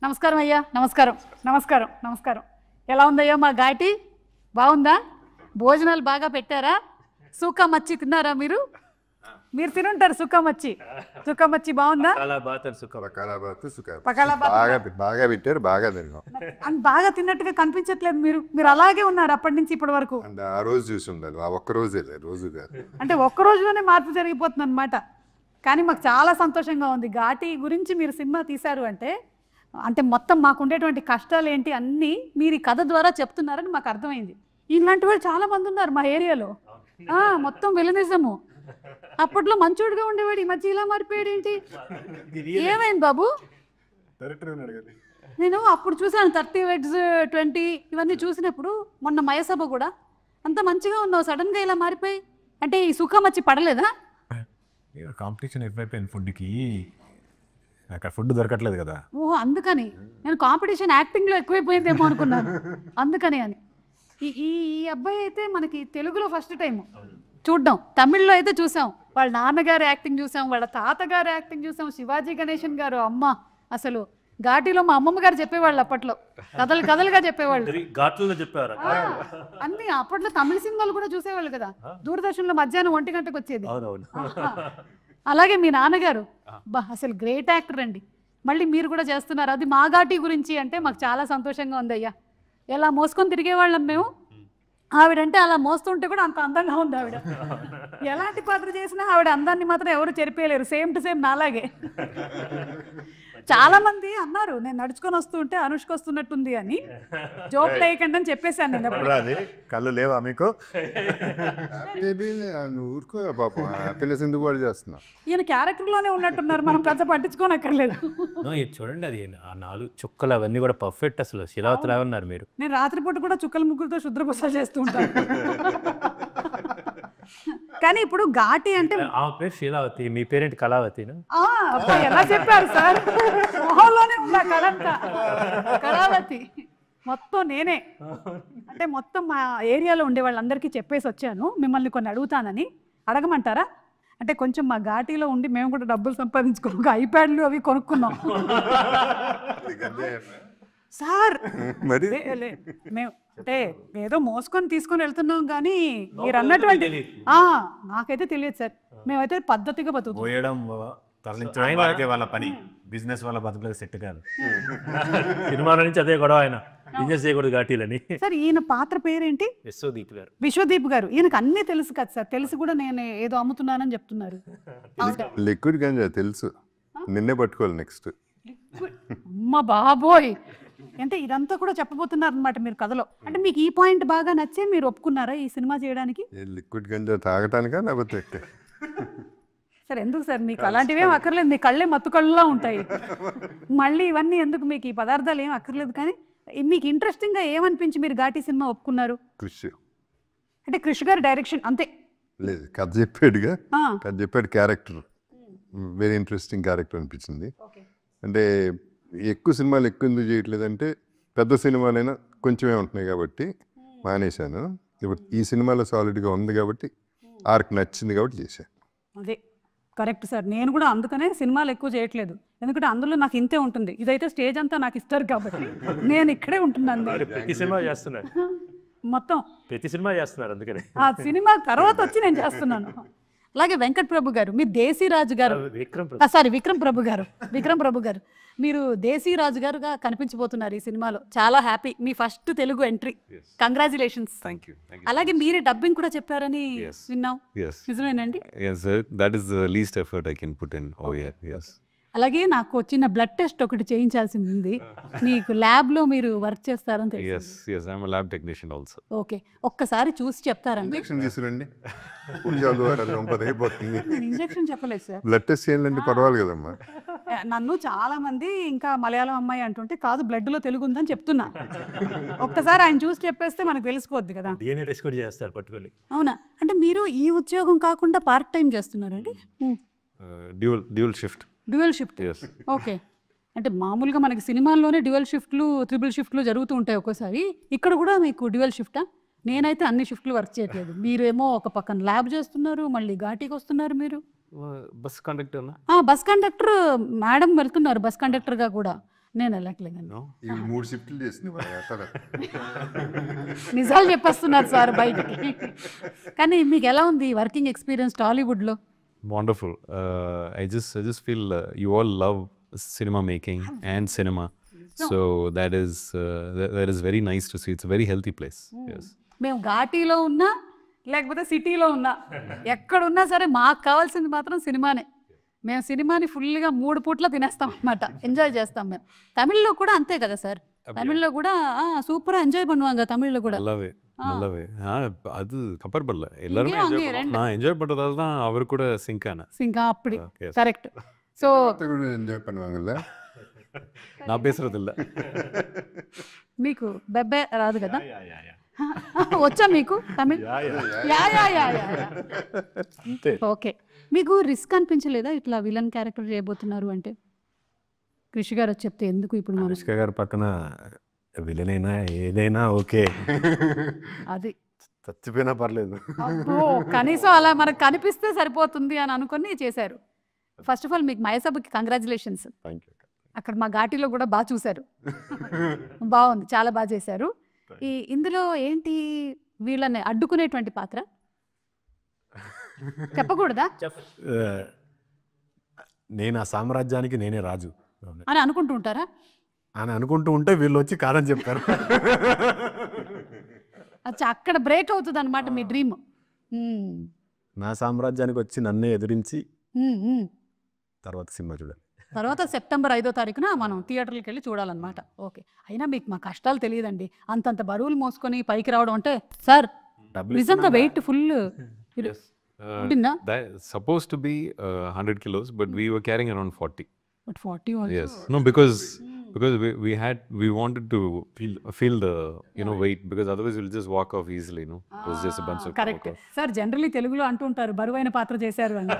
నమస్కారం అయ్యా. నమస్కారం నమస్కారం నమస్కారం. ఎలా ఉందయ్యా మా ఘాటి? బాగుందా? భోజనాలు బాగా పెట్టారా? సుక్క మచ్చి తిన్నారా మీరు? మీరు తినుంటారు సుక్క మచ్చి. సుక్క మచ్చి బాగుందా? బాగా పెట్టారు, బాగా తిన్నాం. బాగా తిన్నట్టుగా కనిపించట్లేదు. మీరు అలాగే ఉన్నారు అప్పటి నుంచి ఇప్పటి వరకు. ఆ రోజు చూసి ఉండాలి, ఆ ఒక్క రోజే రోజు కాదు. అంటే ఒక్క రోజులోనే మార్పు జరిగిపోతుంది అనమాట. కానీ మాకు చాలా సంతోషంగా ఉంది. ఘాటి గురించి మీరు సినిమా తీశారు అంటే మొత్తం మాకు ఉండేటువంటి కష్టాలు ఏంటి అన్నీ మీరు ఈ కథ ద్వారా చెప్తున్నారని మాకు అర్థమైంది. ఇలాంటి వాళ్ళు చాలా మంది ఉన్నారు మా ఏరియాలో. మొత్తం విలనిజము. అప్పట్లో మంచోడుగా ఉండేవాడు, ఈ మధ్య ఇలా మారిపోయాడు ఏంటి? ఏమైంది బాబు? నేను అప్పుడు చూసాను 30 Weddings 20 ఇవన్నీ చూసినప్పుడు. మొన్న మయసభ కూడా అంత మంచిగా ఉన్నావు, సడన్గా ఇలా మారిపోయి. అంటే ఈ సుఖం వచ్చి పడలేదా? కాంపిటీషన్ ఎక్కువైపోయింది ఫుడ్కి, అక్కడ ఫుడ్ దొరకట్లేదు కదా. ఓహో, అందుకని నేను కాంపిటీషన్ యాక్టింగ్లో ఎక్కువైపోయిందేమో అనుకున్నాను. అందుకని అని ఈ అబ్బాయి అయితే మనకి తెలుగులో ఫస్ట్ టైం చూడ్డం. తమిళ్లో అయితే చూసాం, వాళ్ళ నాన్నగారు యాక్టింగ్ చూసాం, వాళ్ళ తాతగారు యాక్టింగ్ చూసాం, శివాజీ గణేశన్ గారు. అమ్మ అసలు ఘాటీలో మా అమ్మమ్మ గారు చెప్పేవాళ్ళు, అప్పట్లో కథలుగా చెప్పేవాళ్ళు. అన్ని అప్పట్లో తమిళ సినిమాలు కూడా చూసేవాళ్ళు కదా, దూరదర్శన్లో మధ్యాహ్నం 1 గంటకు వచ్చేది. అలాగే మీ నాన్నగారు అసలు గ్రేట్ యాక్టర్ అండి. మళ్ళీ మీరు కూడా చేస్తున్నారు, అది మా ఘాటీ గురించి అంటే మాకు చాలా సంతోషంగా ఉంది అయ్యా. ఎలా మోసుకొని తిరిగేవాళ్ళం మేము. ఆవిడంటే అలా మోస్తుంటే కూడా అంత అందంగా ఉంది ఆవిడ. ఎలాంటి పాత్ర చేసినా ఆవిడ అందాన్ని మాత్రం ఎవరు చెరిపేయలేరు. సేమ్ టు సేమ్ నాలాగే. చాలా మంది అన్నారు నేను నడుచుకొని వస్తుంటే అనుష్క వస్తున్నట్టుంది అని. జోక్ లేకండి అని చెప్పేశాను నేను. కళ్ళు లేవా మీకు? ఊరుకో పాపం, పిల్లలు ఎందుకు కూడా చేస్తున్నా. ఈయన క్యారెక్టర్లోనే ఉన్నట్టున్నారు, మనం పెద్ద పట్టించుకోనక్కర్లేదు. చూడండి, అది ఆ 4 చుక్కలు అవన్నీ కూడా పర్ఫెక్ట్. అసలు శిలావతిలా ఉన్నారు మీరు. నేను రాత్రిపూట కూడా చుక్కల ముగ్గులతో శుద్రపూసలు చేస్తూ ఉంటాను. కానీ ఇప్పుడు ఘాటి అంటే ఆ పేరు శీలావతి, మీ పేరేంటి కళావతి? ఎలా చెప్పారు సార్? మొహంలోనే ఉందా కళంతా. కళావతి మొత్తం నేనే. అంటే మొత్తం మా ఏరియాలో ఉండే వాళ్ళందరికీ చెప్పేసి వచ్చాను, మిమ్మల్ని కొన్ని అడుగుతానని. అడగమంటారా? అంటే కొంచెం మా ఘాటీలో ఉండి మేము కూడా డబ్బులు సంపాదించుకో ఐప్యాడ్లు అవి కొనుక్కున్నాం సార్. మేము అంటే ఏదో మోసుకొని తీసుకొని వెళ్తున్నాం, కానీ మీరు అన్నటువంటి నాకైతే తెలియదు సార్. మేమైతే పద్ధతిగా పోయడం తరలించడం వాళ్ళ పని, బిజినెస్ వాళ్ళ బతుకులకు సెట్ కాదు. సినిమా నుంచి అదే గొడవ, ఆయన బిజినెస్ చేయకూడదు ఘాటీలని. సార్ ఈయన పాత్ర పేరేంటి? విశ్వదీప్ గారు. విశ్వదీప్ గారు. ఈయనకు అన్నీ తెలుసు కదా సార్. తెలిసి కూడా నేను ఏదో అమ్ముతున్నానని చెప్తున్నారు. లిక్విడ్ గంజా తెలుసు, నిన్నే పట్టుకోవాలి నెక్స్ట్. అమ్మ బాబోయ్, అంటే ఇదంతా కూడా చెప్పబోతున్నారు అనమాట మీరు కథలో. అంటే మీకు ఈ పాయింట్ బాగా నచ్చే మీరు ఒప్పుకున్నారా ఈ సినిమా చేయడానికి? లిక్విడ్ గంజా తాగటానికా లేకపోతే? సార్ ఎందుకు సార్, మీకు అలాంటివేం అక్కర్లేదు, మీ కళ్ళే మత్తు కళ్ళులా ఉంటాయి. మళ్ళీ ఇవన్నీ ఎందుకు, మీకు ఈ పదార్థాలు ఏం అక్కర్లేదు. కానీ మీకు ఇంట్రెస్టింగ్గా ఏమనిపించి మీరు ఘాటీ సినిమా ఒప్పుకున్నారు? క్రిష్ అంటే క్రిష్ గారి డైరెక్షన్ అంతే లేదు, కథ చెప్పాడుగా, కథ చెప్పాడు. క్యారెక్టర్ వెరీ ఇంట్రెస్టింగ్ క్యారెక్టర్ అనిపించింది. అంటే ఎక్కువ సినిమాలు ఎక్కువ ఎందుకు చేయట్లేదంటే, పెద్ద సినిమాలైనా కొంచెమే ఉంటున్నాయి కాబట్టి మానేశాను. ఇప్పుడు ఈ సినిమాలో సాలిడ్గా ఉంది కాబట్టి, ఆర్క్ నచ్చింది కాబట్టి చేశాను. అదే కరెక్ట్ సార్. నేను కూడా అందుకనే సినిమాలు ఎక్కువ చేయట్లేదు, ఎందుకంటే అందులో నాకు ఇంతే ఉంటుంది. ఇదైతే స్టేజ్ అంతా నాకు ఇస్తారు కాబట్టి నేను ఇక్కడే ఉంటున్నాను. ప్రతి సినిమా చేస్తున్నారు, మొత్తం ప్రతి సినిమా చేస్తున్నారు. అందుకనే ఆ సినిమా తర్వాత వచ్చి నేను చేస్తున్నాను. అలాగే వెంకట్ ప్రభు గారు, మీరు దేశీరాజు గారు, విక్రమ్ ప్రభు గారు మీరు దేశీరాజు గారుగా కనిపించబోతున్నారు ఈ సినిమాలో. చాలా హ్యాపీ, మీ ఫస్ట్ తెలుగు ఎంట్రీ. కంగ్రాచులేషన్స్. అలాగే మీరే డబ్బింగ్ కూడా చెప్పారని విన్నాం, నిజమేనండి? అలాగే నాకు వచ్చిన బ్లడ్ టెస్ట్ ఒకటి చేయించాల్సింది ఉంది. మీకు ల్యాబ్ లో మీరు వర్క్ చేస్తారని తెలుసు. ఓకే, ఒక్కసారి చూసి చెప్తారండి. ఇంజెక్షన్ చెప్పలేదు సార్, బ్లడ్ టెస్ట్ చేయాలంటే పర్వాలేదు కదమ్మా. నన్ను చాలా మంది ఇంకా మలయాళం అమ్మాయి అంటుంటే కాదు బ్లడ్ లో తెలుగు ఉందని చెప్తున్నా. ఒక్కసారి ఆయన చూసి చెప్పేస్తే మనకు తెలిసిపోద్ది కదా. అవునా? అంటే మీరు ఈ ఉద్యోగం కాకుండా పార్ట్ టైం చేస్తున్నారండి? Dual shift. ఓకే, అంటే మామూలుగా మనకి సినిమాల్లోనే డ్యూయల్ షిఫ్ట్లు, ట్రిపుల్ షిఫ్ట్లు జరుగుతూ ఉంటాయి ఒక్కోసారి. ఇక్కడ కూడా మీకు డ్యూయల్ షిఫ్టా? నేనైతే అన్ని షిఫ్ట్లు వర్క్ చేయట్లేదు. మీరేమో ఒక పక్కన ల్యాబ్ చేస్తున్నారు, మళ్ళీ ఘాటీకి వస్తున్నారు. మీరు bus conductor bus conductor madam వెళ్తున్నారు బస్ కండక్టర్గా కూడా. నేను వెళ్ళట్లేదండి. No? ఈ 3 షిఫ్ట్లు చేసింది నిజాలు చెప్పేస్తున్నారు సార్ బయటికి. కానీ మీకు ఎలా ఉంది వర్కింగ్ ఎక్స్పీరియన్స్ టాలీవుడ్లో? Wonderful. I just feel you all love cinema making and cinema. So that is very nice to see. It's a very healthy place. Yes. మేము ఘాటీలో ఉన్నా లేకపోతే సిటీలో ఉన్నా ఎక్కడున్నా సరే మాకు కావాల్సింది మాత్రం సినిమానే. మేము సినిమాని ఫుల్గా 3 పూట్ల తినేస్తాం అనమాట, ఎంజాయ్ చేస్తాం మేము. తమిళ్లో కూడా అంతే కదా సార్, తమిళ్లో కూడా சூப்பராக என்ஜாய் பண்ணுவாங்க தமிழ்ல கூட. நல்லாவே அது கம்பேர் பண்ணல, எல்லாருமே இங்கேயும் என்ஜாய் அங்கேயும் பண்ணுவோம். நான் என்ஜாய் பண்ணுறதால தான் அவர் கூட சிங்க் ஆனேன். సింకా அப்படி Yes. కరెక్ట్. సో ఎంజాయ్ பண்ணுவாங்கல்ல. நான் பேசுறது இல்ல. మీకు బెబ్బే రాదు కదా? వచ్చా మీకు Tamil? Yeah yeah yeah yeah అంతే. ఓకే. మీకు రిస్క్ అనిపించలేదా ఇట్లా విలన్ క్యారెక్టర్ చేయబోతున్నారు అంటే? కృషి గారు వచ్చి చెప్తే ఎందుకు ఇప్పుడు మనం అనుష్క గారి పక్కన విలన్ అయినా ఏదైనా ఓకే, అది చచ్చిపోయినా పర్లేదు. అబ్బో, కనీసం అలా మనకు కనిపిస్తే సరిపోతుంది అని అనుకుని చేశారు. ఫస్ట్ ఆఫ్ ఆల్ మీకు మయసభకి కంగ్రాచులేషన్స్. Thank you. అక్కడ మా ఘాటీలో కూడా బాగా చూశారు, బాగుంది, చాలా బాగా చేశారు. ఇందులో ఏంటి వీళ్ళని అడ్డుకునేటువంటి పాత్ర చెప్పకూడదా నేను ఆ సామ్రాజ్యానికి నేనే రాజు అని అనుకుంటూ ఉంటారా? అని అనుకుంటూ ఉంటే వీళ్ళు వచ్చి కాదని చెప్పారు. అచ్చా, అక్కడ బ్రేక్ అవుతుంది అనమాట మీ డ్రీమ్. నా సామ్రాజ్యానికి వచ్చి నన్నే ఎదిరించి తర్వాత సినిమా చూడాలి. తర్వాత సెప్టెంబర్ 5వ తారీఖున మనం థియేటర్కి వెళ్ళి చూడాలన్నమాట. ఓకే. అయినా మీకు మా కష్టాలు తెలియదండి, అంతంత బరువులు మోసుకొని పైకి రావడం అంటే. సార్ నిజంగా వెయిట్ ఫుల్ ఉండిందా? Supposed to be 100 kilos, but we were carrying around 40. But 40 also. Yes. No, because we wanted to feel the weight, because otherwise we'll just walk off easily. It was just a bunch of correct sir. Generally తెలుగులో అంటూ ఉంటారు బరువైన పాత్ర చేశారు అని.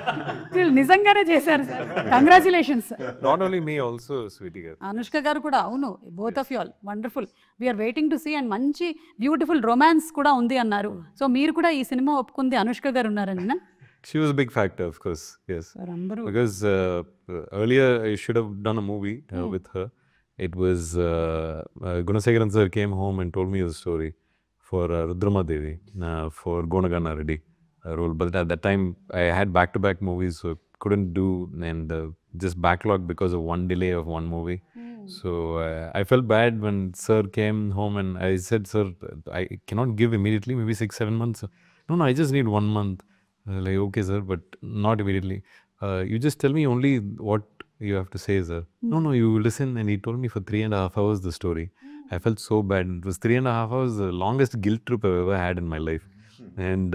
వీళ్ళు నిజంగానే చేశారు sir. Congratulations. Not only me, also Sweetie గారు. అనుష్క గారు కూడా. అవును, both of you all wonderful. We are waiting to see. And మంచి బ్యూటిఫుల్ రొమాన్స్ కూడా ఉంది అన్నారు. సో మీరు కూడా ఈ సినిమా ఒప్పుకుంది అనుష్క గారు ఉన్నారండి? She was a big factor, of course. Yes. Sir అందరూ Because earlier I should have done a movie with her. It was Gunasegaran sir came home and told me the story for Rudrama Devi for Gonagana Reddy role. But at that time I had back-to-back movies, so couldn't do, and just backlog because of one delay of one movie. So I felt bad when sir came home and I said, sir, I cannot give immediately, maybe 6-7 months. No, I just need 1 month. Like, okay sir, but not immediately. You just tell me only what you have to say, sir. No, you listen. And he told me for 3.5 hours the story. I felt so bad. It was 3.5 hours, the longest guilt trip I've ever had in my life. And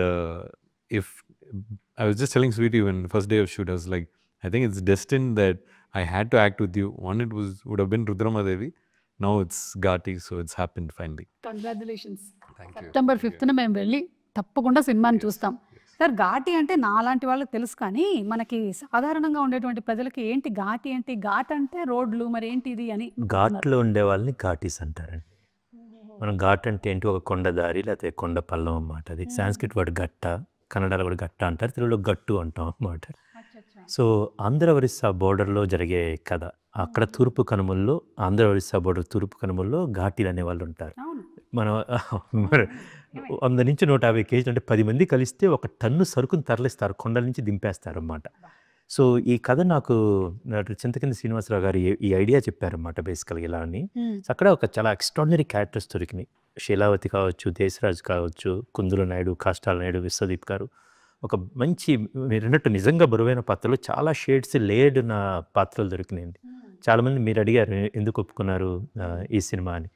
if I was just telling Sweetie when first day of shoot, I was like, I think it's destined that I had to act with you. One, it would have been Rudrama Devi. Now it's Ghati, so it's happened finally. Congratulations. September 5న మేము వెళ్ళి తప్పకుండా సినిమాని చూస్తాం. Sir Ghaati అంటే నాలాంటి వాళ్ళకి తెలుసు, కానీ మనకి సాధారణంగా ఉండేటువంటి ప్రజలకి ఏంటి ఘాటి అంటే? ఘాట్ అంటే రోడ్లు, మరి ఏంటి ఇది అని. ఘాట్లో ఉండే వాళ్ళని ఘాటీస్ అంటారండి. మనం ఘాట్ అంటే ఏంటి? ఒక కొండ దారి లేకపోతే కొండ పల్లం అన్నమాట. అది సాంస్క్రిట్ వర్డ్ గట్ట, కన్నడలో కూడా గట్ట అంటారు, తెలుగులో గట్టు అంటాం అన్నమాట. సో ఆంధ్ర ఒరిస్సా బోర్డర్లో జరిగే కథ. అక్కడ తూర్పు కనుమల్లో, ఆంధ్ర ఒరిస్సా బోర్డర్ తూర్పు కనుమల్లో ఘాటీలు అనే వాళ్ళు ఉంటారు. మనం 100 నుంచి 150 కేజీలు అంటే 10 మంది కలిస్తే 1 టన్ను సరుకుని తరలిస్తారు, కొండల నుంచి దింపేస్తారు అన్నమాట. సో ఈ కథ నాకు చింతకింది శ్రీనివాసరావు గారు ఈ ఐడియా చెప్పారన్నమాట బేసికల్గా ఇలా అని. అక్కడ ఒక చాలా ఎక్స్ట్రాడినరీ క్యారెక్టర్స్ దొరికినాయి. శీలావతి కావచ్చు, దేశరాజు కావచ్చు, కుందుల నాయుడు, కాష్టాల నాయుడు, విశ్వదీప్ గారు. ఒక మంచి మీరు అన్నట్టు నిజంగా బరువైన పాత్రలు, చాలా షేడ్స్ లేయర్డ్ ఉన్న పాత్రలు దొరికినాయండి. చాలామంది మీరు అడిగారు ఎందుకు ఒప్పుకున్నారు ఈ సినిమా అని.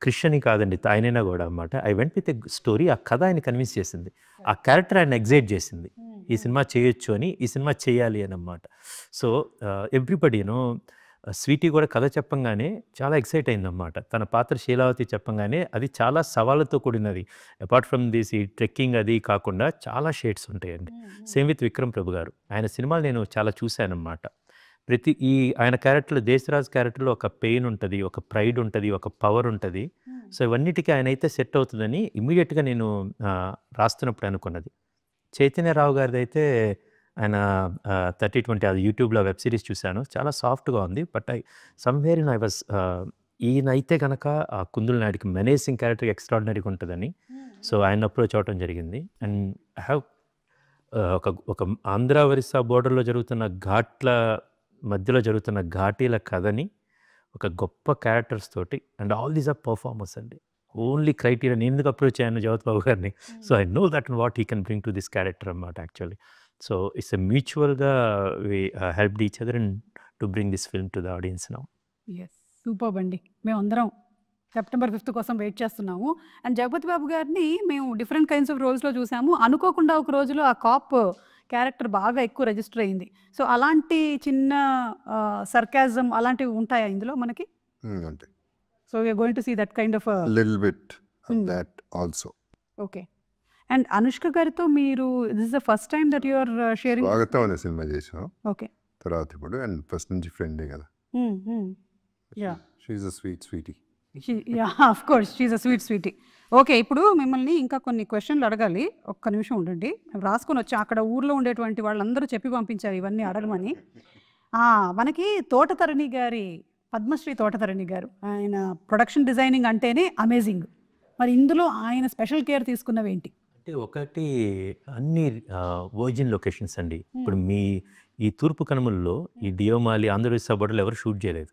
క్రిస్టియని కాదండి, ఆయనైనా కూడా అన్నమాట. I went with a story. ఆ కథ ఆయన కన్విన్స్ చేసింది, ఆ క్యారెక్టర్ ఆయన ఎగ్జైట్ చేసింది, ఈ సినిమా చేయొచ్చు అని, ఈ సినిమా చేయాలి అని అన్నమాట. సో ఎవ్రీబడి స్వీటీ కూడా కథ చెప్పంగానే చాలా ఎక్సైట్ అయిందన్నమాట. తన పాత్ర శీలావతి చెప్పంగానే అది చాలా సవాళ్ళతో కూడినది. అపార్ట్ ఫ్రమ్ దిస్ ఈ ట్రెక్కింగ్ అది కాకుండా చాలా షేడ్స్ ఉంటాయండి. సేమ్ విత్ విక్రమ్ ప్రభు గారు. ఆయన సినిమాలు నేను చాలా చూశానన్నమాట. ఆయన క్యారెక్టర్లో, దేశరాజ్ క్యారెక్టర్లో ఒక పెయిన్ ఉంటుంది, ఒక ప్రైడ్ ఉంటుంది, ఒక పవర్ ఉంటుంది. సో ఇవన్నిటికీ ఆయన అయితే సెట్ అవుతుందని ఇమీడియట్గా నేను రాస్తున్నప్పుడు అనుకున్నది. చైతన్యరావు గారిది అయితే ఆయన 30-20 అది యూట్యూబ్లో వెబ్ సిరీస్ చూశాను, చాలా సాఫ్ట్గా ఉంది. బట్ సమ్వేర్ ఐ వాజ్ ఈయన అయితే కనుక ఆ కుందుల నాయుడికి మెనేసింగ్ క్యారెక్టర్ ఎక్స్ట్రాడినరీగా ఉంటుందని సో ఆయన అప్రోచ్ అవ్వడం జరిగింది. అండ్ ఐ హ్యావ్ ఒక ఆంధ్ర ఒరిస్సా బోర్డర్లో జరుగుతున్న ఘాట్ల మధ్యలో జరుగుతున్న ఘాటీల కథని ఒక గొప్ప క్యారెక్టర్స్ తోటి and all these are performers అండి. ఓన్లీ క్రైటీరియా నేను ఎందుకు అప్రోచ్ అయ్యాను జగత్ బాబు గారిని, so I know that what he can bring to this character అన్నమాట యాక్చువల్లీ. సో ఇట్స్ ఎ మ్యూచువల్గా we help each other and to bring this film to the audience now. Yes, super అండి. మేమందరం September 5th కోసం wait చేస్తున్నాము. And Jagapathi బాబు గారిని మేము different kinds of రోల్స్లో చూసాము. అనుకోకుండా ఒక రోజులో ఆ కాప్ క్యారెక్టర్ బాగా ఎక్కువ రిజిస్టర్ అయింది. సో అలాంటి చిన్న సర్కాజం అలాంటివి ఉంటాయా ఇందులో మనకి? అంటే so we are going to see that kind of little bit that also. Okay. And Anushka గారితో మీరు this is the first time that you are sharing? Swagatham అనే సినిమా చేసాం ఓకే. తర్వాత ఇప్పుడు అండ్ ఫస్ట్ నుంచి ఫ్రెండే కదా. Yeah, she's a sweet sweetie. Yeah, of course she's a sweet sweetie. Okay, ఇప్పుడు మిమ్మల్ని ఇంకా కొన్ని క్వశ్చన్లు అడగాలి. ఒక్క నిమిషం ఉండండి, మేము రాసుకొని వచ్చాం. అక్కడ ఊర్లో ఉండేటువంటి వాళ్ళందరూ చెప్పి పంపించారు ఇవన్నీ అడగమని. మనకి తోటతరణి గారి, పద్మశ్రీ తోటతరణి గారు, ఆయన ప్రొడక్షన్ డిజైనింగ్ అంటేనే అమేజింగ్. మరి ఇందులో ఆయన స్పెషల్ కేర్ తీసుకున్నవి ఏంటి? అంటే ఒకటి అన్ని వర్జిన్ లొకేషన్స్ అండి. ఇప్పుడు మీ ఈ తూర్పు కనుమల్లో ఈ డియోమాలి ఆంధ్రప్రదేశ్ సబర్లో ఎవరు షూట్ చేయలేదు.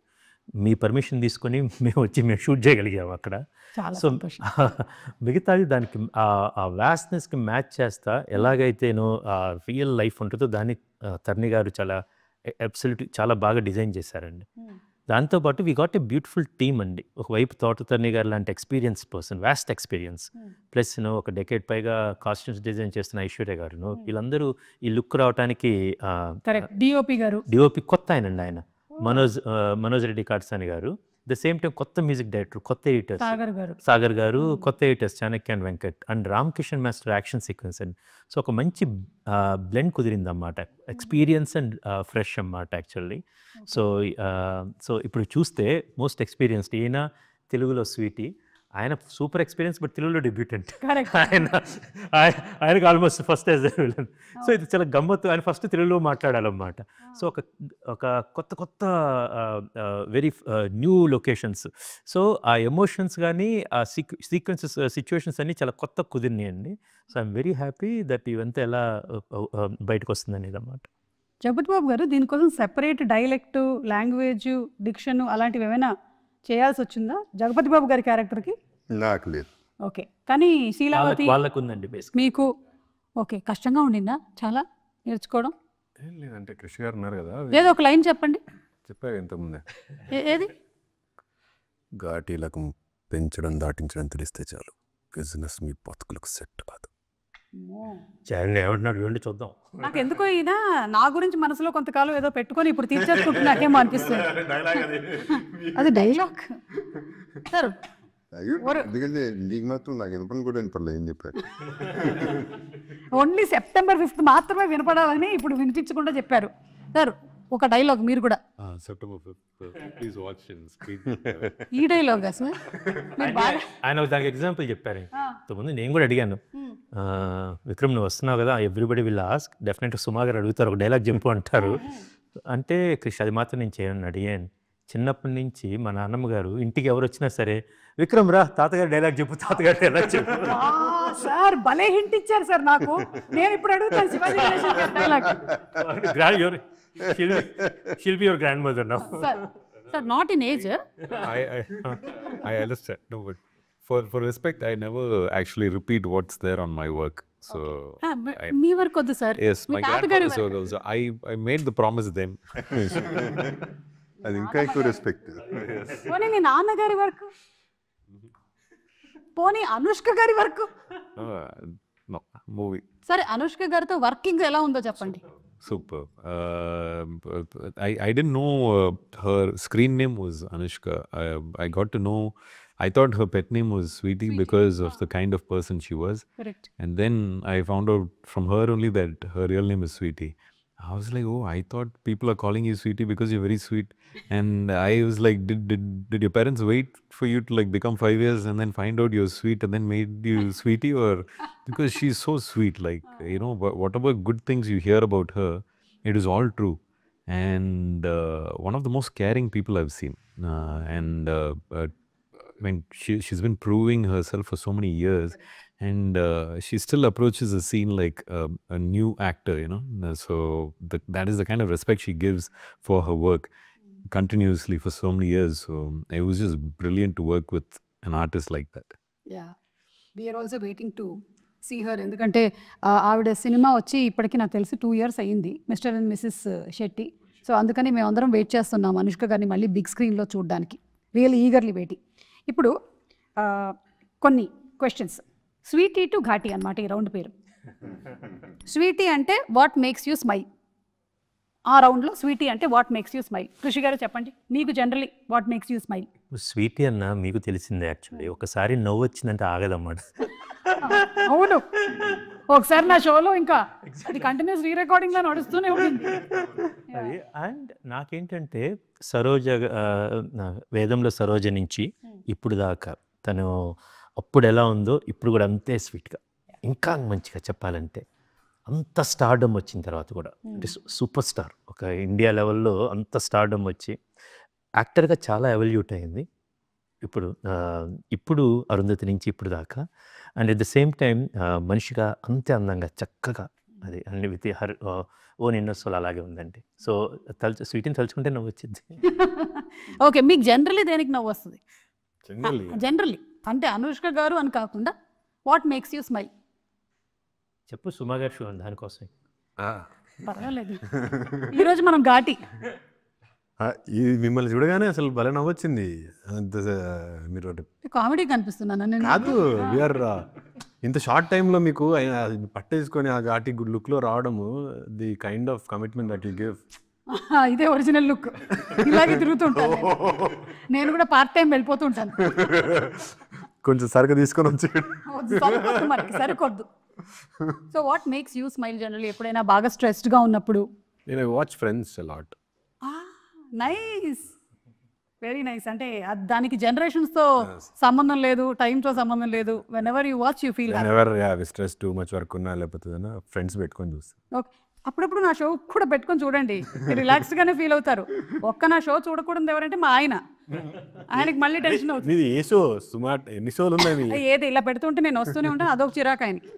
మీ పర్మిషన్ తీసుకొని మేము షూట్ చేయగలిగాము అక్కడ. సో మిగతాది దానికి ఆ వ్యాస్నెస్కి మ్యాచ్ చేస్తా ఎలాగైతేనో ఆ రియల్ లైఫ్ ఉంటుందో దాన్ని తరణి గారు చాలా అబ్సల్యూట్ చాలా బాగా డిజైన్ చేశారండి. దాంతోపాటు we got a beautiful team అండి. ఒకవైపు తోటతరణి గారు లాంటి experience person, vast experience, plus ఒక డెకేడ్ పైగా కాస్ట్యూమ్స్ డిజైన్ చేస్తున్న ఐశ్వర్య గారు, వీళ్ళందరూ ఈ లుక్ రావడానికి డిఓపి కొత్త ఆయన మనోజ్ రెడ్డి కాట్సాని గారు, ద సేమ్ టైం కొత్త మ్యూజిక్ డైరెక్టర్, కొత్త ఎడిటర్స్ సాగర్ గారు, కొత్త editors Chanakya and Venkat and Ram Kishan master action sequence and so ఒక మంచి బ్లెండ్ కుదిరింది అన్నమాట. ఎక్స్పీరియన్స్ అండ్ ఫ్రెష్ అన్నమాట యాక్చువల్లీ. సో ఇప్పుడు చూస్తే మోస్ట్ ఎక్స్పీరియన్స్డ్ ఈయన తెలుగులో స్వీటీ, ఆయన సూపర్ ఎక్స్పీరియన్స్ బట్ తెలుగులో డెబ్యూటెంట్. ఆయనకు almost first as a villain. So ఇది చాలా గమ్మత్తు. ఆయన ఫస్ట్ తెలుగులో మాట్లాడాలన్నమాట. సో ఒక కొత్త వెరీ న్యూ లొకేషన్స్. సో ఆ ఎమోషన్స్ కానీ ఆ సీక్వెన్సెస్ సిచ్యువేషన్స్ అన్నీ చాలా కొత్త కుదిరినాయండి. So I'm very happy that ఇవంతా ఎలా బయటకు వస్తుంది అనేది అన్నమాట. జగపతి బాబు గారు దీనికోసం సెపరేట్ డైలెక్ట్, లాంగ్వేజ్, డిక్షన్ అలాంటివి ఏమైనా చేయాల్సి వచ్చిందా జగపతి బాబు గారి క్యారెక్టర్కి? నాకు లేదు. ఓకే, కానీ శీలావతి వాళ్ళకు ఉందండి బేసిక్. మీకు ఓకే, కష్టంగా ఉండిందా చాలా నేర్చుకోవడం? లేదంటే కృష్ణ గారు ఉన్నారు కదా, ఏదో ఒక లైన్ చెప్పండి. చెప్పారు ఇంతకుముందే. ఏది? ఘాటీలకు పెంచడం దాటించడం తెలిస్తే చాలు, బిజినెస్ మీ బతుకులకు సెట్ కాదు. ఏమంటున్నాడు చూడండి, చూద్దాం. నాకు ఎందుకో ఈయన నా గురించి మనసులో కొంతకాలం ఏదో పెట్టుకొని ఇప్పుడు తీర్చేసుకుంటున్నాకేమో అనిపిస్తుంది. అది డైలాగ్ సార్. ఎందుకంటే నీకు మాత్రం నాకు వినపని కూడా వినపడలేదు ఏం చెప్పారు. ఓన్లీ September 5th మాత్రమే వినపడాలని ఇప్పుడు వినిపించకుండా చెప్పారు సార్. ఒక డైలాగ్ మీరు కూడా. September 5th, please watch in screen. ఈ డైలాగ్ సార్ ఆయన దానికి ఎగ్జాంపుల్ చెప్పారు. ఇంతకుముందు నేను కూడా అడిగాను, విక్రమ్ నువ్వు వస్తున్నావు కదా, ఎవ్రీబడి విల్ ఆస్క్, డెఫినెట్గా సుమా గారు అడుగుతారు, ఒక డైలాగ్ చెప్పు అంటారు. అంటే కృష్ణ అది మాత్రం నేను చేయను అడిగాను. చిన్నప్పటి నుంచి మా నాన్నమ్మ గారు ఇంటికి ఎవరు వచ్చినా సరే, విక్రమ్ రా తాతగారు డైలాగ్ చెప్పు, తాతగారు డైలాగ్ చెప్పు. సార్ భలే హింట్ ఇచ్చారు సార్ నాకు. నేను ఇప్పుడు అడుగుతాను శివాజీ గణేశన్ గారి dialogue. She'll be your grandmother now. Sir, not in age. I understand. No, but for respect, I never actually repeat what's there on my work. So me work వద్దు sir. yes, my grandfather's work also. I made the promise then. అది ఇంకా ఎక్కువ respect. పోనీ మీ నాన్నగారి work, పోనీ అనుష్క గారి work. No, movie. సరే అనుష్క గారితో వర్కింగ్ ఎలా ఉందో చెప్పండి. Super. I didn't know her screen name was Anushka. I got to know, I thought her pet name was Sweetie because of the kind of person she was. Correct. And then I found out from her only that her real name is Sweetie. I was like, oh, I thought people are calling you sweetie because you're very sweet. And I was like, did your parents wait for you to like become 5 years and then find out you're sweet and then made you sweetie? Or because she's so sweet, like, you know, whatever good things you hear about her, it is all true. And one of the most caring people I've seen. I mean, she's been proving herself for so many years. And she still approaches a scene like a new actor, you know. So that is the kind of respect she gives for her work continuously for so many years. So it was just brilliant to work with an artist like that. Yeah we are also waiting to see her. ఎందుకంటే ఆవిడ cinema వచ్చి ఇప్పటికి నాకు తెలిసి 2 years అయ్యింది, mister and missus Shetty. సో అందుకని మేము అందరం వెయిట్ చేస్తున్నాం అనుష్క గారిని మళ్ళీ బిగ్ స్క్రీన్లో చూడడానికి. Real eagerly waiting. ఇప్పుడు కొన్ని క్వశ్చన్స్. స్వీటీ టు ఘాటీ అనమాట ఈ రౌండ్ పేరు. స్వీటీ అంటే వాట్ మేక్స్ యూ స్మైల్. ఆ రౌండ్లో స్వీటీ అంటే వాట్ మేక్స్ యూ స్మైల్. కృషి గారు చెప్పండి, మీకు generally what makes you smile. Sweetie అన్న మీకు తెలిసిందే యాక్చువల్లీ, ఒకసారి నవ్వు వచ్చిందంటే ఆగదన్నమాట. అవును, ఒకసారి నా షోలో ఇంకా అది కంటిన్యూస్ రీ రికార్డింగ్లో నడుస్తూనే ఉంది. అది అండ్ నాకేంటంటే సరోజ, వేదంలో సరోజ నుంచి ఇప్పుడు దాకా తను అప్పుడు ఎలా ఉందో ఇప్పుడు కూడా అంతే స్వీట్గా, ఇంకా మంచిగా చెప్పాలంటే అంత స్టార్డమ్ వచ్చిన తర్వాత కూడా అంటే సూపర్ స్టార్, ఒక ఇండియా లెవెల్లో అంత స్టార్డమ్ వచ్చి యాక్టర్గా చాలా ఎవల్యూట్ అయింది ఇప్పుడు అరుంధతి నుంచి ఇప్పుడు దాకా. And at the same time మనిషిగా అంతే అందంగా చక్కగా అది అన్ని విత్ హర్ ఓ నిన్నోత్సవాలు అలాగే ఉందండి. సో స్వీట్ని తలుచుకుంటే నవ్వు వచ్చింది. ఓకే, మీకు జనరలీ దేనికి నవ్వు వస్తుంది? జనరలీ అంటే అనుష్క గారు అని కాకుండా వాట్ మేక్స్ యూ స్మైల్ చెప్పు. సుమా గారు షో దానికోసం పర్వాలేదు. ఈరోజు మనం ఘాటి. ఇది మిమ్మల్ని చూడగానే అసలు భలే నవ్వొచ్చింది. మీరు కామెడీ కనిపిస్తున్నాను నేను. కాదు, వీఆర్ ఇంత షార్ట్ టైంలో మీకు పట్టేసుకొని ఆ ఘాటి గుడ్ లుక్లో రావడము, the kind of commitment that you give. ఇదే ఒరిజినల్ లుక్. ఇలాగే తిరుగుతుంటాను నేను కూడా, పార్ట్ టైం వెళ్ళిపోతుంటాను. కొంచెం సరుకు తీసుకొని వచ్చి సరికొద్దు మనకి, సరికొద్దు. So what makes you smile generally? ఎప్పుడైనా బాగా స్ట్రెస్డ్గా ఉన్నప్పుడు? నేను watch Friends a lot. Nice, very nice. అంటే దానికి జనరేషన్స్తో సంబంధం లేదు, టైంతో సంబంధం లేదు. Whenever you watch you feel stress too much work ఉన్నా లేకపోతే ఫ్రెండ్స్ పెట్టుకొని చూస్తాను. ఓకే, అప్పుడప్పుడు నా షో కూడా పెట్టుకొని చూడండి, రిలాక్స్డ్గానే ఫీల్ అవుతారు. ఒక్క నా షో చూడకూడదు ఎవరంటే మా ఆయనకి మళ్ళీ టెన్షన్ అవుతుంది. ఏ షో సుమారు ఎన్ని షోలు ఉన్నాయి? ఏది ఇలా పెడుతుంటే నేను వస్తూనే ఉంటాను, అదొక చిరాకు ఆయనకి.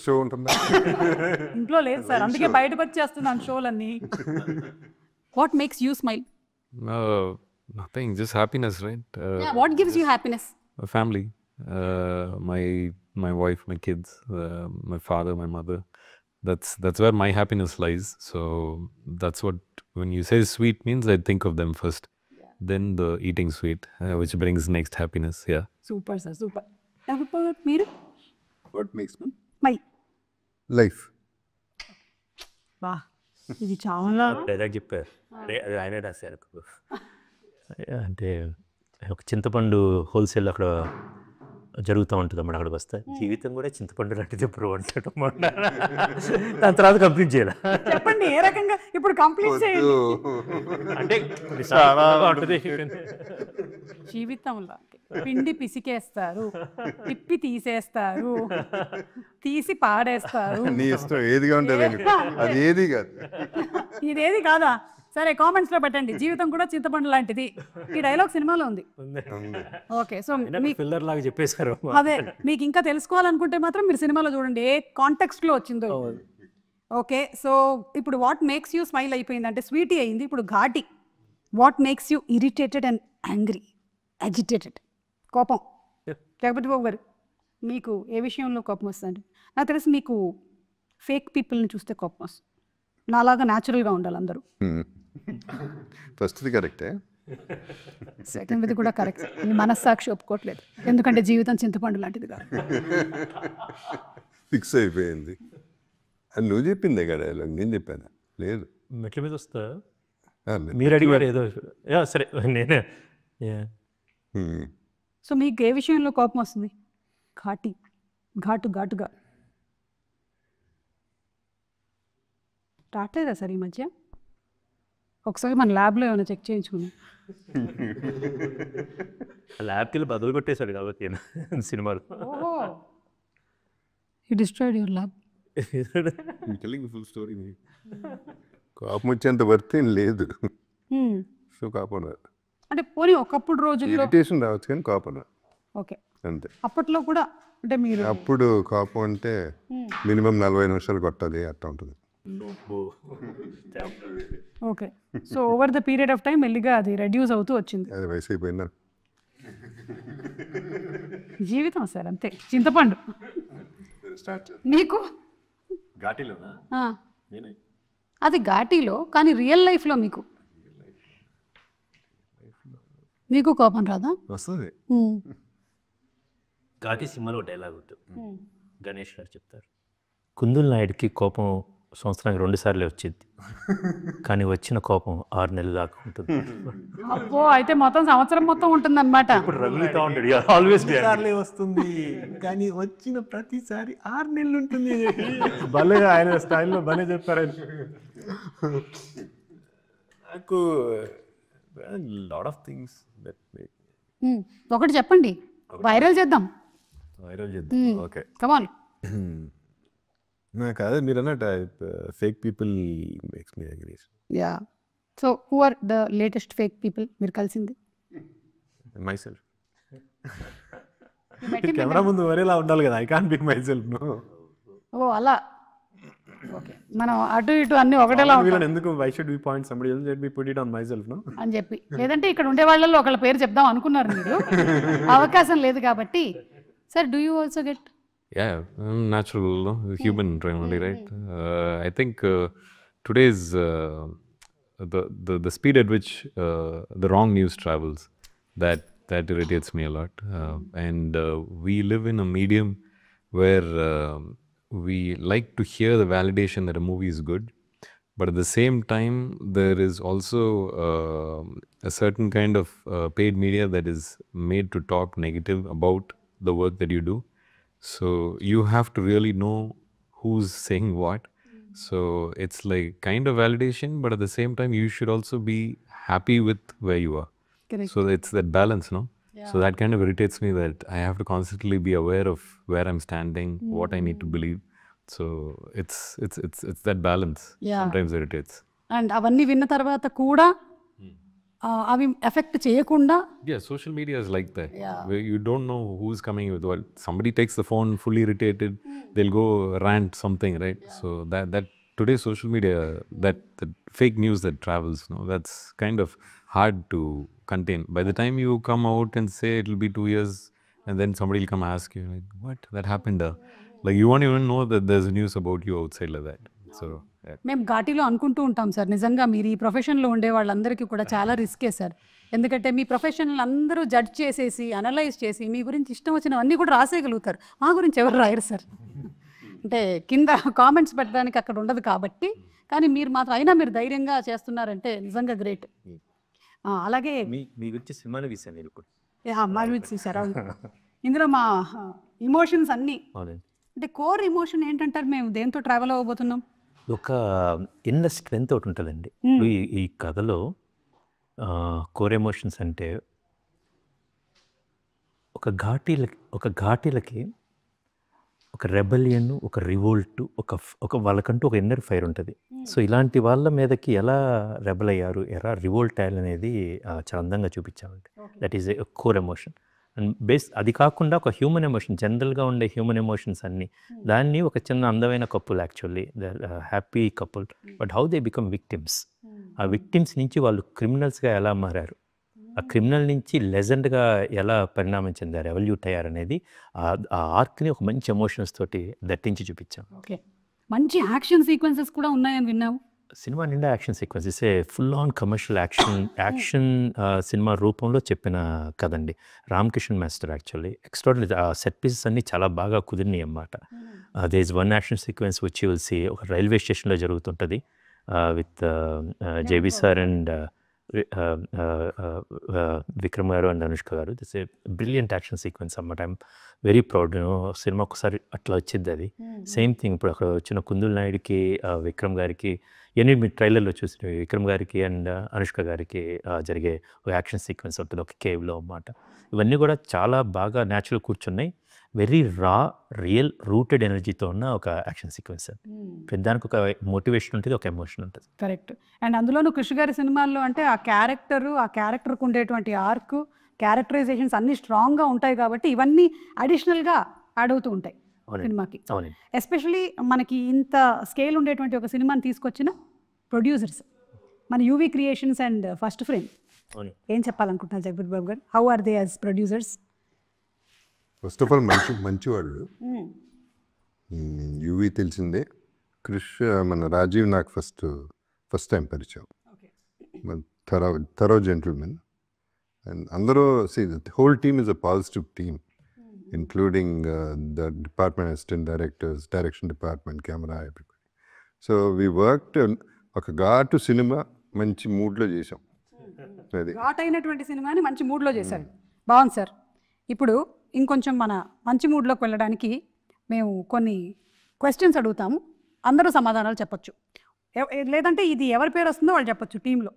షో ఉంటుందా? ఇంట్లో లేదు సార్, అందుకే బయటకు వచ్చేస్తున్నాను షోలన్నీ. What makes you smile? Nothing, just happiness, right? What gives you happiness? Family, my wife, my kids, my father, my mother. That's where my happiness lies. So that's what, when you say sweet means, I think of them first. Then the eating sweet, which brings next happiness. Yeah. Super sir, super. Meeru? What makes me? My life. Wow. ఇది చాలా dialogue చెప్పారు, ఆయనే రాశారు. అంటే ఒక చింతపండు wholesale అక్కడ జరుగుతూ ఉంటుంది అన్నమాట. అక్కడికి వస్తే జీవితం కూడా చింతపండు లాంటిది బ్రో అంటాడు. దాని తర్వాత కంప్లీట్ చేయాలి. చెప్పండి ఏ రకంగా ఇప్పుడు కంప్లీట్ చేయండి. అంటే జీవితంలో పిండి పిసికేస్తారు, తిప్పి తీసేస్తారు, తీసి పాడేస్తారు. నీ ఇష్టం ఏదిగా ఉంటుంది, అది ఏది కాదు. ఇదేది కాదా? సరే కామెంట్స్ లో పెట్టండి, జీవితం కూడా చింతపండు లాంటిది. ఈ డైలాగ్ సినిమాలో ఉంది. ఓకే, సో పిల్లర్ లాగా చెప్పేశారు. అదే మీకు ఇంకా తెలుసుకోవాలనుకుంటే మాత్రం మీరు సినిమాలో చూడండి ఏ కాంటెక్స్ట్ లో వచ్చిందో. ఓకే, సో ఇప్పుడు వాట్ మేక్స్ యూ స్మైల్ అయిపోయింది అంటే స్వీటీ అయింది. ఇప్పుడు Ghaati. What makes you irritated and angry, agitated? కోపం. జగపతి బాబు గారు, మీకు ఏ విషయంలో కోపం వస్తుంది? నాకు తెలిసి మీకు ఫేక్ పీపుల్ని చూస్తే కోపం వస్తుంది. నాలాగా న్యాచురల్గా ఉండాలి అందరూ. ఫస్ట్ది కరెక్టే, సెకండ్ది కూడా కరెక్ట్. మీ మనస్సాక్షి ఒప్పుకోవట్లేదు, ఎందుకంటే జీవితం చింతపండు లాంటిది కాదు. ఫిక్స్ అయిపోయింది. అది నువ్వు చెప్పిందే కదా, నేను చెప్పాను. లేదు, మెట్ల మీద వస్తా మీరు అడిగారు ఏదో. సరే నేనే. సో మీకు ఏ విషయంలో కోపం వస్తుంది? ఘాటుగా. రావట్లేదా సార్ ఈ మధ్య? ఒకసారి మన ల్యాబ్లో ఏమైనా చెక్ చేయించుకున్నాం. ల్యాబ్కి బదులు కొట్టేశాడు కాబట్టి సినిమాలు. ఓహో, you destroyed your lab. Full story. కోపం వచ్చేంత వర్త్ ఏం లేదు. సో కోపం రాదు. అంటే పోనీ ఒకప్పుడు రోజుల్లో ఇరిటేషన్ రావచ్చు కానీ కోపం రాదు. ఓకే, అంతే. అప్పట్లో కూడా అంటే మీరు అప్పుడు కోపం అంటే మినిమం 40 నిమిషాలు కొట్టాలి అట్లా ఉంటుంది. Okay. So over the period of time మెల్లిగా అది రెడ్యూస్ అవుతూ వచ్చింది. అది వయసు అయిపోయిందా? జీవితం సార్ అంతే, చింతపండు. మీకు ఘాటీలోనా? అది ఘాటీలో, కానీ రియల్ లైఫ్లో మీకు కోపం రాదా? వస్తుంది. ఘాటీ సినిమాలో డైలాగ్ ఉంటుంది, గణేష్ గారు చెప్తారు, కుందుల్ నాయుడికి కోపం సంవత్సరానికి 2 సార్లే వచ్చింది, కానీ వచ్చిన కోపం 6 నెలలు దాకా ఉంటుంది. అబ్బో, అయితే మొత్తం సంవత్సరం మొత్తం ఉంటుంది అనమాట. రగులుతా ఉంటాడు, ఆల్వేస్ సార్లే వస్తుంది కానీ వచ్చిన ప్రతిసారి 6 నెలలు ఉంటుంది. భలే ఆయన స్టైల్లో భలే చెప్పారు. నాకు లాట్ ఆఫ్ థింగ్స్ దట్ ఒకటి చెప్పండి, వైరల్ చేద్దాం. వైరల్ చేద్దాం. Okay, come on. నాకు అదే మీరు అన్నట్టు fake people makes me angry. Yeah, so who are the latest fake people మీరు కలిసింది? Myself. కెమెరా ముందు వరేలా ఉండాలి కదా, I can't pick myself. Oh అలా. ఓకే, మనం అటు ఇటు అన్ని ఒకటేలా ఉంటాం ఎందుకు why should we point somebody else, let me put it on myself no అని చెప్పి. లేదంటే ఇక్కడ ఉండే వాళ్ళలో ఒకళ్ళ పేరు చెప్దాం అనుకున్నారు మీరు, అవకాశం లేదు కాబట్టి. Sir, do you also get? Yeah, natural, no? Human only, right? I think today's the speed at which the wrong news travels, that irritates me a lot. And we live in a medium where we like to hear the validation that a movie is good, but at the same time there is also a certain kind of paid media that is made to talk negative about the work that you do. So you have to really know who's saying what. So it's like kind of validation, but at the same time you should also be happy with where you are. Correct. So it's that balance, no? Yeah. So that kind of irritates me, that I have to constantly be aware of where I'm standing, what I need to believe. So it's that balance. Yeah. Sometimes irritates. And అవన్నీ విన్న తర్వాత కూడా అవి effect చేయకుండా. Yeah, social media is like that. Yeah. Where you don't know who's coming with what. Somebody takes the phone fully irritated, they'll go rant something, right? Yeah. So that today's social media, that fake news that travels, no, that's kind of hard to contain. By the time you come out and say it'll be 2 years, and then somebody will come ask you, like, what? That happened? Like you won't even know that there's news about you outside like that. So మేము ఘాటీలో అనుకుంటూ ఉంటాం sir, నిజంగా మీరు ఈ ప్రొఫెషన్లో ఉండే వాళ్ళందరికీ కూడా చాలా రిస్కే సార్. ఎందుకంటే మీ ప్రొఫెషనల్ అందరూ జడ్జ్ చేసేసి అనలైజ్ చేసి మీ గురించి ఇష్టం వచ్చినవన్నీ కూడా రాసేయగలుగుతారు. మా గురించి ఎవరు రాయరు సార్. అంటే కింద కామెంట్స్ పెట్టడానికి అక్కడ ఉండదు కాబట్టి. కానీ మీరు మాత్రం అయినా మీరు ధైర్యంగా చేస్తున్నారంటే నిజంగా గ్రేట్. అలాగే మీ గురించి సినిమాలు తీసాను నేను కూడా. మా గురించి చూసారా? ఇందులో మా ఇమోషన్స్ అన్నీ అంటే కోర్ ఎమోషన్ ఏంటంటారు? మేము దేంతో ట్రావెల్ అవ్వబోతున్నాం? ఒక ఇన్నర్ స్ట్రెంత్ ఒకటి ఉంటుందండి. ఇప్పుడు ఈ కథలో కోర్ ఎమోషన్స్ అంటే ఒక ఘాటీలకి ఒక రెబలియన్, ఒక రివోల్ట్, ఒక వాళ్ళకంటూ ఒక ఇన్నర్ ఫైర్ ఉంటుంది. సో ఇలాంటి వాళ్ళ మీదకి ఎలా రెబల్ అయ్యారు, ఎలా రివోల్ట్ అయ్యారు అనేది చాలా అందంగా చూపించామండి. That is a core emotion. And అది కాకుండా ఒక హ్యూమన్ ఎమోషన్, జనరల్గా ఉండే హ్యూమన్ ఎమోషన్స్ అన్నీ, దాన్ని ఒక చిన్న అందమైన couple, actually the happy couple, but how they become victims. ఆ విక్టిమ్స్ నుంచి వాళ్ళు క్రిమినల్స్గా ఎలా మారారు, ఆ క్రిమినల్ నుంచి లెజెండ్గా ఎలా పరిణామం చెందారు, ఎవల్యూట్ అయ్యారు అనేది ఆ ఆర్క్ని ఒక మంచి ఎమోషన్స్ తోటి దట్టించి చూపించాం. ఓకే, మంచి యాక్షన్ సీక్వెన్సెస్ కూడా ఉన్నాయని విన్నాము. సినిమా నిండా action sequence, is a full on commercial action cinema రూపంలో చెప్పిన కదండి. Ram Kishan master actually extraordinary. ఆ సెట్ పీసెస్ అన్నీ చాలా బాగా కుదిరినాయి అన్నమాట. There is one action sequence which you will see, ఒక రైల్వే స్టేషన్లో జరుగుతుంటుంది with JB sir and Vikram garu and Anushka garu. This a brilliant action sequence అన్నమాట. I'm very proud. సినిమా ఒకసారి అట్లా వచ్చింది అది. సేమ్ థింగ్ ఇప్పుడు అక్కడ వచ్చిన కుందుల్ నాయుడికి విక్రమ్ గారికి ఇవన్నీ మీరు ట్రైలర్లో చూసి విక్రమ్ గారికి అండ్ అనుష్క గారికి జరిగే ఒక యాక్షన్ సీక్వెన్స్ ఉంటుంది ఒక కేవ్లో అన్నమాట. ఇవన్నీ కూడా చాలా బాగా న్యాచురల్ కూర్చున్నాయి. వెరీ రా రియల్ రూటెడ్ ఎనర్జీతో ఉన్న ఒక యాక్షన్ సీక్వెన్స్. దానికి ఒక మోటివేషన్ ఉంటుంది, ఒక ఎమోషన్ ఉంటుంది. కరెక్ట్. అండ్ అందులోనూ కృషి గారి సినిమాల్లో అంటే ఆ క్యారెక్టర్కు ఉండేటువంటి ఆర్క్, క్యారెక్టరైజేషన్స్ అన్ని స్ట్రాంగ్గా ఉంటాయి కాబట్టి ఇవన్నీ అడిషనల్గా యాడ్ అవుతూ ఉంటాయి సినిమాకి. అవునండి. ఎస్పెషలీ మనకి ఇంత స్కేల్ ఉండేటువంటి ఒక సినిమాని తీసుకొచ్చిన ప్రొడ్యూసర్స్ మన UV Creations and first frame. ఏం చెప్పాలనుకుంటున్నారు జగపతి బాబు గారు? How are they as producers? First of all మంచి వాళ్ళు. యూవీ తెలిసిందే. క్రిష్ మన రాజీవ్ నాకు ఫస్ట్ టైం పరిచయం. Thorough gentlemen. అండ్ అందరూ whole team is a positive team, including the department assistant directors, direction department, camera, everybody. So we worked ఒక ఘాటు cinema మంచి మూడ్లో చేసాం. అది ఘాట్ అయినటువంటి సినిమాని మంచి మూడ్లో చేశారు. బాగుంది సార్. ఇప్పుడు ఇంకొంచెం మన మంచి మూడ్లోకి వెళ్ళడానికి మేము కొన్ని క్వశ్చన్స్ అడుగుతాము. అందరూ సమాధానాలు చెప్పొచ్చు, లేదంటే ఇది ఎవరి పేరు వస్తుందో వాళ్ళు చెప్పొచ్చు టీంలో.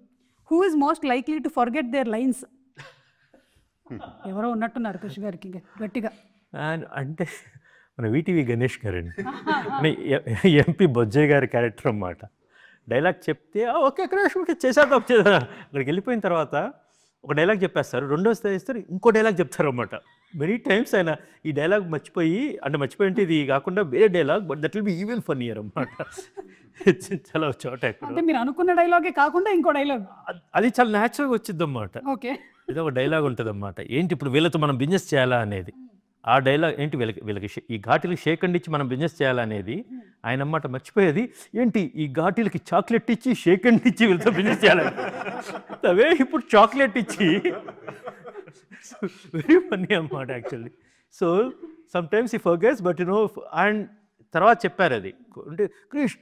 Who is most likely to forget their lines? ఎవరో ఉన్నట్టున్నారు కృషి గారికి గట్టిగా. అంటే మన వీటీవీ గణేష్ గారండి, ఎంపీ బొజ్జయ్య గారి క్యారెక్టర్ అన్నమాట. డైలాగ్ చెప్తే ఓకే క్రాష్ చేసేద్దాం, అక్కడికి వెళ్ళిపోయిన తర్వాత ఒక డైలాగ్ చెప్పేస్తారు, రెండోసారి ఇస్తారు ఇంకో డైలాగ్ చెప్తారు అన్నమాట. మెనీ టైమ్స్ ఆయన ఈ డైలాగ్ మర్చిపోయి అంటే ఇది కాకుండా వేరే dialogue, but that will be even funnier అన్నమాట. చాలా చోట అంటే మీరు అనుకున్న డైలాగే కాకుండా ఇంకో డైలాగ్ అది చాలా న్యాచురల్గా వచ్చింది అన్నమాట. ఓకే, ఇది ఒక డైలాగ్ ఉంటుంది అన్నమాట. ఏంటి ఇప్పుడు వీళ్ళతో మనం బిజినెస్ చేయాలా అనేది. ఆ డైలాగ్ ఏంటి వీళ్ళకి ఈ ఘాటీలకి షేక్ అండ్ ఇచ్చి మనం బిజినెస్ చేయాలనేది ఆయన అన్నమాట. మర్చిపోయేది ఏంటి ఈ ఘాటీలకి చాక్లెట్ ఇచ్చి షేక్ అండ్ ఇచ్చి వీళ్ళతో బిజినెస్ చేయాలని. అవే ఇప్పుడు చాక్లెట్ ఇచ్చి వెరీ ఫన్నీ అన్నమాట యాక్చువల్లీ. సో సమ్టైమ్స్ ఈ ఫర్గెట్స్ బట్ అండ్ తర్వాత చెప్పారు అది అంటే క్రిష్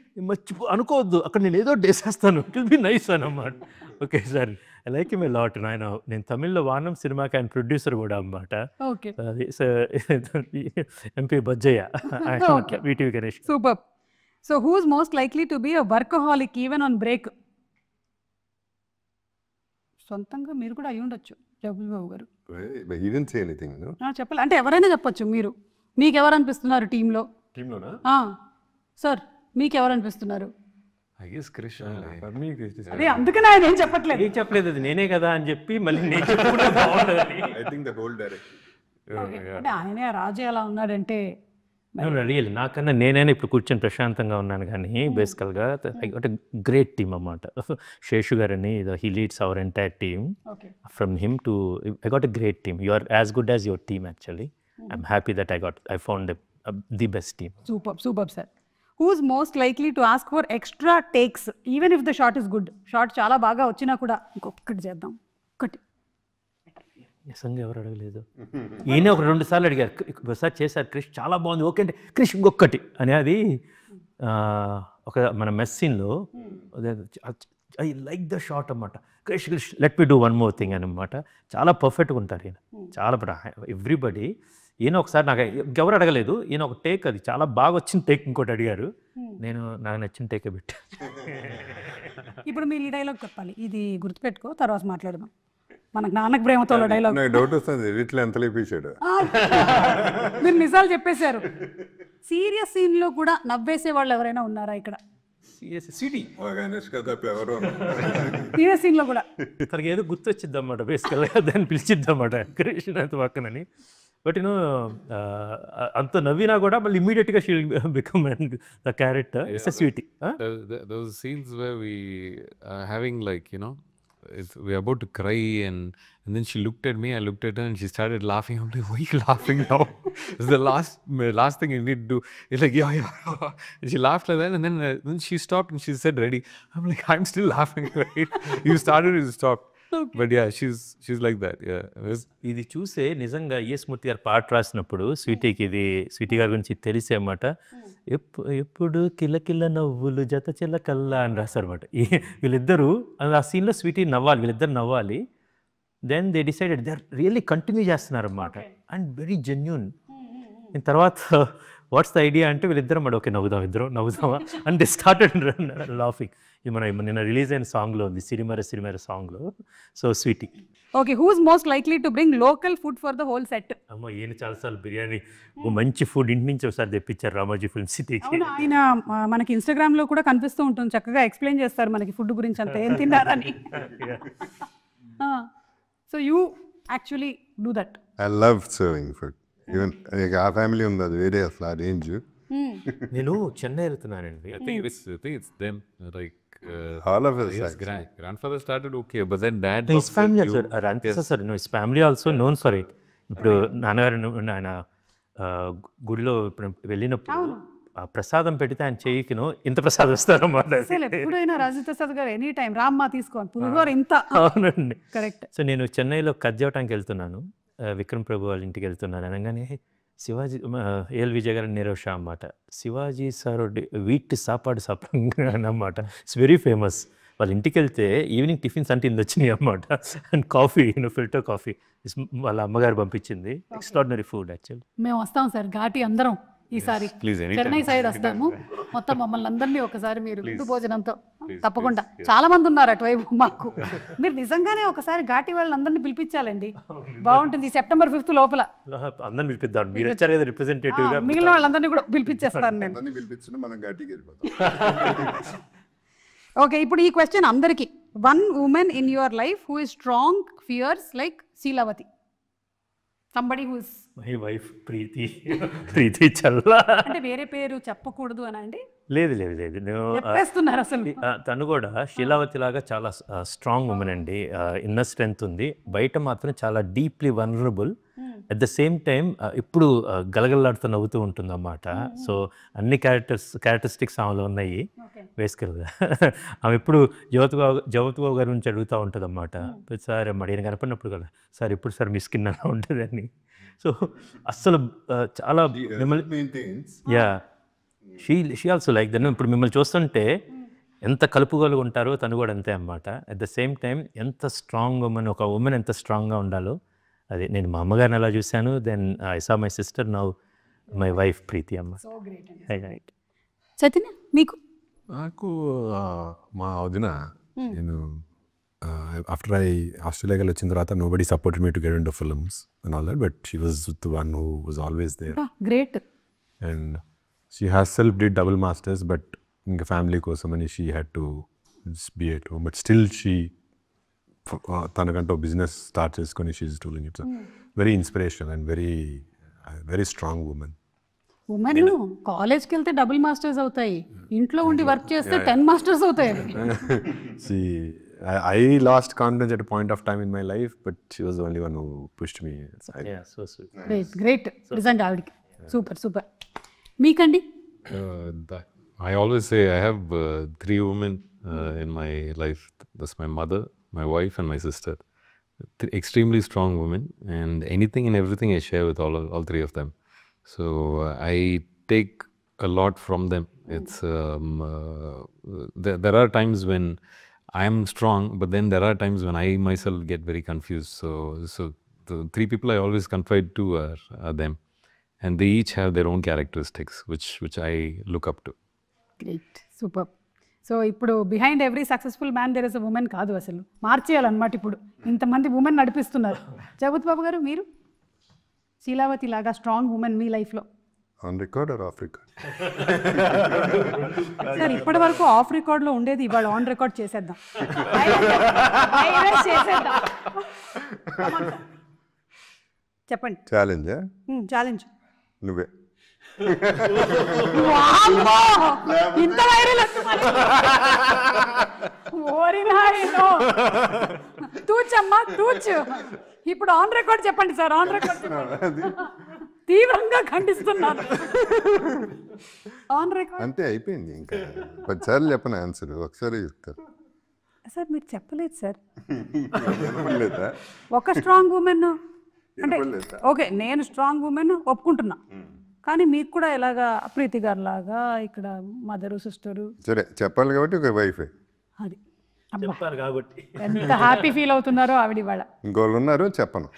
అనుకోవద్దు, అక్కడ నేను ఏదో వేసేస్తాను, ఇట్ విల్ బి నైస్ అన్నమాట. Okay sir, I like him a lot. నేను తమిళ్లో వానం సినిమాకి ఆయన ప్రొడ్యూసర్ కూడా అన్నమాట. అది MP Bojjaiah, VTV Ganesh. Super. So who is most likely to be a workaholic even on break? సొంతంగా మీరు కూడా అయి ఉండొచ్చు జగపతి బాబు గారు. చెప్పాలి అంటే ఎవరైనా చెప్పొచ్చు. మీకు ఎవరు అనిపిస్తున్నారు టీంలో? సార్ మీకు ఎవరు అనిపిస్తున్నారు? అదే అందుకని ఆయన ఏం చెప్పట్లేదు. అది నేనే కదా అని చెప్పి మళ్ళీ నేను చెప్పుకుంటే బాగుండదని. అంటే ఆయనే రాజు ఎలా ఉన్నాడంటే రియల్ నాకన్నా నేనైనా ఇప్పుడు కూర్చొని ప్రశాంతంగా ఉన్నాను. కానీ బేసికల్గా I got a great team అన్నమాట. శేషు గారని he leads our entire team. From him to I got a great team. You are as good as your team actually. I'm happy that I found the best team. Super sir. Who is most likely to ask for extra takes even if the shot is good? Shot చాలా బాగా వచ్చినా కూడా ఇంకొకటి చేద్దాం, ఒకటి. నిజంగా ఎవరు అడగలేదు. ఈయన ఒక 2 సార్లు అడిగారు, ఒకసారి చేశారు క్రిష్ చాలా బాగుంది ఓకే అంటే క్రిష్ ఇంకొకటి అని. అది ఒక మన మెస్ సీన్లో ఐ లైక్ ద షాట్ అన్నమాట. Krish let me do one more thing అనమాట. చాలా పర్ఫెక్ట్గా ఉంటారు ఈయన, చాలా ఎవ్రీబడి. ఈయన ఒకసారి నాకు ఎవరు అడగలేదు, ఈయన ఒక టేక్ అది చాలా బాగా వచ్చిన టేక్ ఇంకోటి అడిగారు, నేను నాకు నచ్చిన టేకే పెట్టా. ఇప్పుడు మీరు ఈ డైలాగ్ చెప్పాలి, ఇది గుర్తుపెట్టుకో, తర్వాత మాట్లాడదాం. మనకు నాన్నకు ప్రేమతో డైలాగ్. డౌట్ వస్తుంది ఎడిట్లో ఎంత లేపించాడు. మీరు నిజాలు చెప్పేశారు. సీరియస్ సీన్లో కూడా నవ్వేసే వాళ్ళు ఎవరైనా ఉన్నారా ఇక్కడ? సీరియస్ సీన్లో కూడా తనకి ఏదో గుర్తొచ్చిద్ది అన్నమాట, బేసికల్గా దాన్ని పిలిచిద్ది అన్నమాట కృష్ణ పక్కనని. బట్ అంత నవ్వినా కూడా మళ్ళీ ఇమీడియట్గా she will become the character. It's a sweetie. Those scenes where we having we're about to cry and then she looked at me, I looked at her and she started laughing. I'm like, why are you laughing now? It's the last thing you need to do. It's like, yeah. And she laughed like that and then she stopped and she said, ready. I'm like, I'm still laughing, right? You started, you stopped. But yeah, she's like that. Yeah. ఇది చూసే నిజంగా ES మూర్తి గారు పాట రాసినప్పుడు స్వీటీకి ఇది Sweety గారి గురించి తెలిసే అన్నమాట. ఎప్పుడు కిలకిల నవ్వులు జత చిలకల్లా అని రాశారన్నమాట. వీళ్ళిద్దరూ ఆ సీన్లో స్వీటీ నవ్వాలి, వీళ్ళిద్దరు నవ్వాలి. Then they decided they are really continue చేస్తున్నారన్నమాట అండ్ వెరీ జెన్యూన్. తర్వాత వాట్స్ ద ఐడియా అంటే వీళ్ళిద్దరం మాట ఓకే నవ్వుదామా అండ్ దే స్టార్టెడ్ లాఫింగ్. ఇది మన నిన్న రిలీజ్ అయిన సాంగ్లో ఉంది, సిరిమర సాంగ్లో. So Sweety. Okay, who's most likely to bring local food for the whole set? అమ్మ ఈయన చాలాసార్లు బిర్యానీ మంచి ఫుడ్ ఇంటి నుంచి ఒకసారి తెప్పించారు రామోజీ ఫిల్మ్ సిటీకి. ఆయన మనకి ఇన్స్టాగ్రామ్ లో కూడా కనిపిస్తూ ఉంటుంది, చక్కగా ఎక్స్ప్లెయిన్ చేస్తారు మనకి ఫుడ్ గురించి అంతా ఏం తిన్నారని. So you actually do that. I love serving food. Even ఆ ఫ్యామిలీ ఉంది, అది వేరే అసలు ఆ రేంజ్. నేను చెన్నై వెళ్తున్నానండి. I think it's them. Like All of us. yes, grandfather started okay, but then dad. His family also రంత sir his family also known for it. ఇప్పుడు నాన్నగారు ఆయన గుడిలో ఇప్పుడు వెళ్ళినప్పుడు ఆ ప్రసాదం పెడితే ఆయన చేయికిను ఇంత ప్రసాదం ఇస్తారన్నమాట. ఎప్పుడైనా రాజేంద్ర ప్రసాద్ గారు ఎనీ టైం రామ్మా తీసుకోండి పులిహోర ఇంత. అవునండి, కరెక్ట్. సో నేను చెన్నైలో కజ్జవటానికి వెళ్తున్నాను, విక్రమ్ ప్రభు వాళ్ళ ఇంటికి వెళ్తున్నాను. అనగానే శివాజీ ఏఎల్ విజయ్ గారు నీరవ్ షా అన్నమాట. శివాజీ సార్ వీట్ సాపాడు అన్నమాట. It's very famous. వాళ్ళ ఇంటికి వెళ్తే ఈవినింగ్ టిఫిన్స్ అంటే ఇందు వచ్చినాయి అన్నమాట. అండ్ కాఫీ, ఫిల్టర్ కాఫీ వాళ్ళ అమ్మగారు పంపించింది. Extraordinary food actually. మేము వస్తాం సార్ ఘాటి అందరం ఈసారి. Please, anytime. చెన్నై సైడ్ వస్తాము. మొత్తం మమ్మల్ని అందరినీ ఒకసారి మీరు ఇంటి భోజనంతో తప్పకుండా. చాలా మంది ఉన్నారు అటువైపు మాకు. మీరు నిజంగానే ఒకసారి ఘాటి వాళ్ళందరినీ పిలిపించాలండి, బాగుంటుంది. సెప్టెంబర్ 5th లోపల అందరిని పిలిపిద్దాం. మీరు వచ్చారు కదా రిప్రజెంటేటివ్ గా, మిగిలిన వాళ్ళందరినీ కూడా పిలిపించేస్తాను నేను. అందరినీ పిలిపించిన మనం గట్టిగా వెళ్ళిపోతాం. ఓకే, ఇప్పుడు ఈ క్వశ్చన్ అందరికి. One women in your life who is strong fierce like Sheelavathi. Somebody who is my wife Preethi Challa. అంటే వేరే పేరు చెప్పకూడదు అని అండి? లేదు చెప్పేస్తున్నారు అసలు. తను కూడా శీలావతి లాగా చాలా స్ట్రాంగ్ ఉమెన్ అండి. ఇన్నర్ స్ట్రెంగ్త్ ఉంది, బయట మాత్రం చాలా deeply vulnerable. At the same time ఇప్పుడు గలగలలాడుతూ నవ్వుతూ ఉంటుంది అన్నమాట. సో అన్ని క్యారెక్టరిస్టిక్స్ ఆమెలో ఉన్నాయి బేసికల్గా. ఆమె ఎప్పుడు జ్యోతిబాబు గారి నుంచి అడుగుతూ ఉంటుంది అన్నమాట. సార్ అడిగిన కనపడినప్పుడు కదా, సార్ ఇప్పుడు సార్ మీ స్కిన్ అలా ఉంటుందని. సో అస్సలు చాలా మిమ్మల్ని షీ ఆల్సో లైక్ దెన్. ఇప్పుడు మిమ్మల్ని చూస్తుంటే ఎంత కలుపుగలుగు ఉంటారో తను కూడా అంతే అన్నమాట. అట్ ద సేమ్ టైం ఎంత స్ట్రాంగ్ ఉమెన్, ఒక ఉమెన్ ఎంత స్ట్రాంగ్గా ఉండాలో అది నేను మా అమ్మగారిని అలా చూశాను. Then I saw my sister, now my wife Preethi అమ్మ. చైతన్య మీకు? నాకు మా వదిన, నేను ఆఫ్టర్ ఆస్ట్రేలియాకి వచ్చిన తర్వాత nobody supported me to get into films and all that, but she was the one who was always there. Great. And she has self did double masters, but ఇంకా ఫ్యామిలీ కోసం అని she had to be at home. But still she తనకంటూ business start చేసుకొని she is doing it. Very inspirational and very strong women. Women కాలేజ్కి వెళ్తే double masters అవుతాయి, ఇంట్లో ఉండి వర్క్ చేస్తే 10 మాస్టర్స్ అవుతాయి. I lost confidence at a point of time in my life, but she was the only one who pushed me aside. Yeah, so sweet. Great. నిజంగా ఆవిడకి super. మీకండి? I always say I have 3 women in my life. That's my mother, my wife, and my sister. Extremely strong women, and anything and everything I share with all 3 of them. So I take a lot from them. It's there are times when I am strong, but then there are times when I myself get very confused. So the 3 people I always confide to are them, and they each have their own characteristics, which I look up to. Great, super. So ఇప్పుడు behind every successful man there is a women కాదు, అసలు మార్చేయాలన్నమాట. ఇప్పుడు ఇంతమంది women నడిపిస్తున్నారు. జగత్ బాబు గారు, మీరు శీలావతి లాగా స్ట్రాంగ్ ఉమెన్ మీ లైఫ్లో? On record or of record? Sir ఇప్పటి వరకు ఆఫ్ రికార్డ్లో ఉండేది, ఇవాళ ఆన్ రికార్డ్ చేసేద్దాం. చెప్పండి. ఛాలెంజ్ నువ్వే. ఇంత వైరల్ తూచమ్మా తూచు. ఇప్పుడు ఆన్ రికార్డ్ చెప్పండి సార్. ఆన్ రికార్డ్ తీవ్రంగా ఖండిస్తున్నాను. ఆన్ రికార్డ్ అంతే అయిపోయింది. ఇంకా 10 సార్లు చెప్పను ఆన్సర్, ఒకసారి చెప్తారు. సార్ మీరు చెప్పలేదు సార్. వినపడలేదా? ఒక స్ట్రాంగ్ ఉమెన్ అంటే వినపడలేదా? ఓకే, నేను స్ట్రాంగ్ ఉమెన్ ఒప్పుకుంటున్నా, కానీ మీకు కూడా ఎలాగా ప్రీతి గారు లాగా ఇక్కడ మదరు సిస్టరు సరే చెప్పాలి కాబట్టి ఒక వైఫే. అది అబ్బా, చెప్పాలి కాబట్టి ఎంత హ్యాపీ ఫీల్ అవుతున్నారో ఆవిడ ఇవాళ. ఇంకోళ్ళు ఉన్నారు చెప్పను.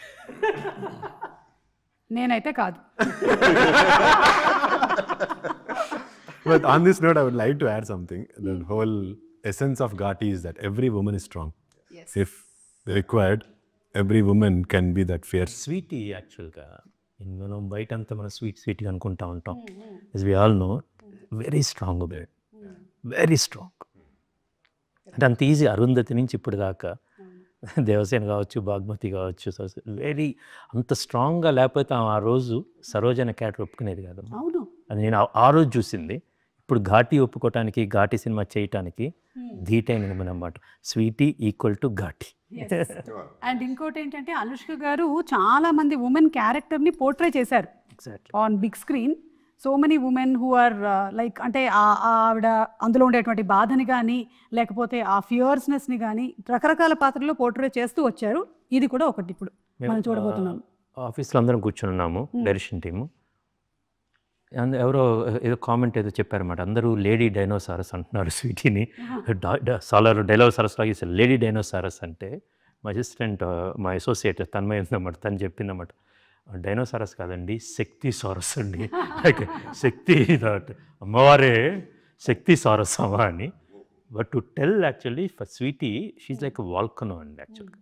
నేనైతే కాదు. But on this note, I would like to add something. The whole essence of Ghati is that every woman is strong. If required, every woman can be that fierce. Sweetie యాక్చువల్గా మనం బయట అంతా మనం స్వీట్ అనుకుంటా ఉంటాం. as we all know, very strong bad, very strong. అంటే అంత easy Arundhati నుంచి ఇప్పుడు దాకా దేవసేన కావచ్చు, బాగ్మతి కావచ్చు, వెరీ అంత స్ట్రాంగ్గా లేకపోతే ఆ రోజు సరోజన క్యారెక్టర్ ఒప్పుకునేది కాదు. అవును, అది నేను ఆ రోజు చూసింది. ఇప్పుడు ఘాటి ఒప్పుకోవటానికి, ఘాటి సినిమా చేయటానికి ధీటైన అన్నమాట. Sweety equal to Ghaati. And ఇంకోటి ఏంటంటే అనుష్క గారు చాలా మంది ఉమెన్ క్యారెక్టర్ని పోర్ట్రే చేశారు exactly. On big screen. So many women who are like అంటే ఆవిడ అందులో ఉండేటువంటి బాధని కానీ లేకపోతే ఆ ఫియర్స్నెస్ని కానీ రకరకాల పాత్రల్లో పోర్ట్రే చేస్తూ వచ్చారు. ఇది కూడా ఒకటి ఇప్పుడు మనం చూడబోతున్నాం. ఆఫీస్లో అందరం కూర్చొని ఉన్నాము, డైరెక్షన్ టీము. ఎవరో ఏదో కామెంట్ ఏదో చెప్పారన్నమాట, అందరూ లేడీ డైనోసారస్ అంటున్నారు స్వీటీని. సాలర్ డైనోసారస్ లాగా ఇస్తారు లేడీ డైనోసారస్ అంటే. మా అసిస్టెంట్, మా అసోసియేట్ తన్మయ ఉందన్నమాట, తను చెప్పిందన్నమాట, డైనోసారస్ కాదండి శక్తి సారస్ అండి. లైక్ శక్తి అమ్మవారే శక్తి సారస్ అమ్మా అని. But to tell actually for sweetie she's like a volcano అండి యాక్చువల్గా.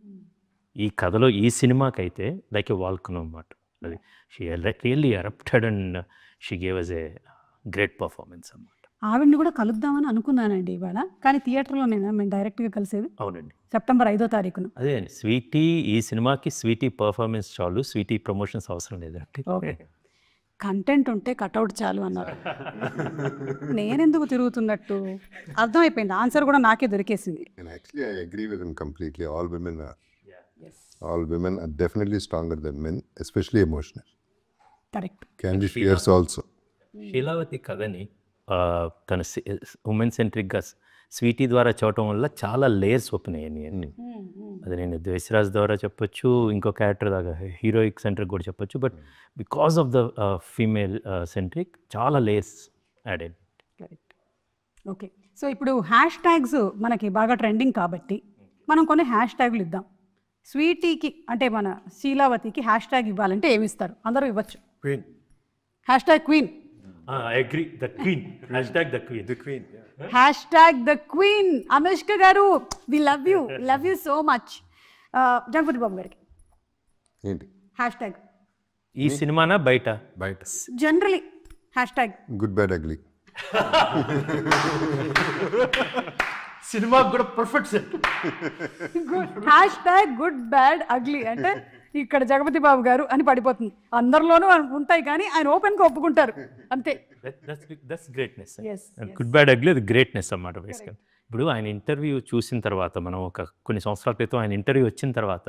ఈ కథలో ఈ సినిమాకైతే లైక్ ఎ వాల్కనో అన్నమాట. అది she really erupted and she gave us a great performance అన్నమాట. ఆవిడ్ని కూడా కలుద్దామని అనుకున్నానండి ఇవాళ, కానీ థియేటర్లో మేము డైరెక్ట్గా కలిసేది అవునండి, సెప్టెంబర్ 5వ తారీఖున. అదే అండి స్వీటీ ఈ సినిమాకి స్వీటీ పర్ఫార్మెన్స్ చాలు, స్వీటీ ప్రమోషన్స్ అవసరం లేదండి. ఓకే, కంటెంట్ ఉంటే కట్అవుట్ చాలు అన్నారు. నేనెందుకు తిరుగుతున్నట్టు అర్థమైపోయింది, ఆన్సర్ కూడా నాకే దొరికేసింది. And actually, I agree with him completely. All women are definitely stronger than men, especially emotional. Correct. Can be fierce also. శీలావతి కథని తన ఉమెన్ సెంట్రిక్గా స్వీటీ ద్వారా చూడటం వల్ల చాలా లేయర్స్ ఓపెన్ అయ్యాయి అన్ని. అది నేను ద్వేషరాజ్ ద్వారా చెప్పొచ్చు, ఇంకో క్యారెక్టర్ దాకా హీరోయిక్ సెంట్రిక్ కూడా చెప్పొచ్చు. But because of the female centric చాలా లేయర్స్ యాడ్ అయ్యాయి. కరెక్ట్. ఓకే, సో ఇప్పుడు హ్యాష్ ట్యాగ్స్ మనకి బాగా ట్రెండింగ్ కాబట్టి మనం కొన్ని హ్యాష్ ట్యాగులు ఇద్దాం. స్వీటీకి అంటే మన శీలావతికి హ్యాష్ ట్యాగ్ ఇవ్వాలంటే ఏమి ఇస్తారు? అందరూ ఇవ్వచ్చు. Queen. Hashtag queen. I agree, the queen, hashtag the queen. The queen. Hashtag the queen. Anushka garu, we love you so much. Jagapathi Babu గారికి ఏంటి హ్యాష్ ట్యాగ్ ఈ సినిమానా బయట? బయట. Generally hashtag good bad ugly. సినిమాకి కూడా perfect set. Hashtag good bad ugly అంటే ఇక్కడ జగపతి బాబు గారు అని పడిపోతుంది. అందరిలోనూ ఉంటాయి కానీ ఆయన ఓపెన్గా ఒప్పుకుంటారు అంతే. That's greatness. Yes, good bad ugly అది గ్రేట్నెస్ అన్నమాట బేసిక్గా. ఇప్పుడు ఆయన ఇంటర్వ్యూ చూసిన తర్వాత, మనం ఒక కొన్ని సంవత్సరాల క్రితం ఆయన ఇంటర్వ్యూ వచ్చిన తర్వాత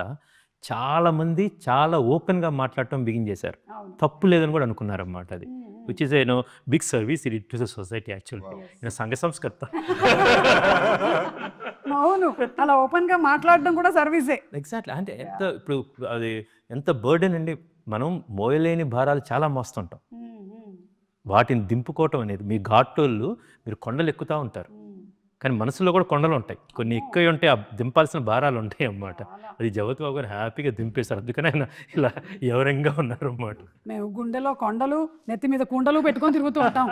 చాలామంది చాలా ఓపెన్గా మాట్లాడటం బిగిన్ చేశారు. తప్పు లేదని కూడా అనుకున్నారన్నమాట. అది which is a big service it to the society actually. నేను సంఘ సంస్కర్త. అవును, అలా ఓపెన్గా మాట్లాడడం కూడా సర్వీసే. ఎగ్జాక్ట్లీ. అంటే ఎంత ఇప్పుడు అది ఎంత బర్డెన్ అండి. మనం మోయలేని భారాలు చాలా మోస్తుంటాం. వాటిని దింపుకోవటం అనేది, మీ ఘాటోళ్ళు మీరు కొండలు ఎక్కుతూ ఉంటారు కానీ మనసులో కూడా కొండలు ఉంటాయి, కొన్ని ఎక్కువ ఉంటాయి, ఆ దింపాల్సిన భారాలు ఉంటాయి అన్నమాట. అది జగపతి బాబు గారు హ్యాపీగా దింపేశారు. అందుకని ఆయన ఇలా ఎవరంగా ఉన్నారు అన్నమాట. మేము గుండెలో కొండలు, నెత్తి మీద కుండలు పెట్టుకొని తిరుగుతూ ఉంటాం.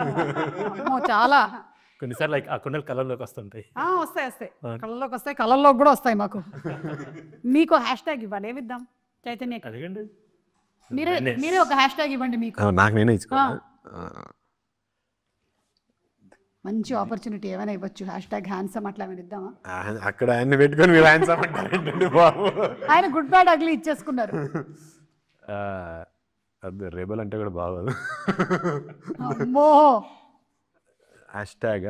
చాలా కొన్నిసార్లు లైక్ ఆ కొండలు కళ్ళలోకి వస్తుంటాయి. వస్తాయి కళ్ళలోకి వస్తాయి, కళ్ళల్లోకి కూడా వస్తాయి మాకు. మీకు హ్యాష్ ట్యాగ్ ఇవ్వాలి, ఏమిద్దాం చైతన్య? అడగండి. మీరే ఒక హ్యాష్ ట్యాగ్ ఇవ్వండి. మీకు నాకు నేనే ఇచ్చుకోవాలి. మంచి ఆపర్చునిటీ ఏమైనా ఇవ్వచ్చు. హ్యాష్ ట్యాగ్ హ్యాండ్సమ్ అట్లా ఏమైనా ఇద్దామా? అక్కడ ఆయన్ని పెట్టుకొని మీరు హ్యాండ్సమ్ అంటారేంటండి బాబు? ఆయన గుడ్ బ్యాడ్ అగ్లీ ఇచ్చేసుకున్నారు. అది రేబల్ అంటే కూడా బాగోదు. అమ్మో. Hashtag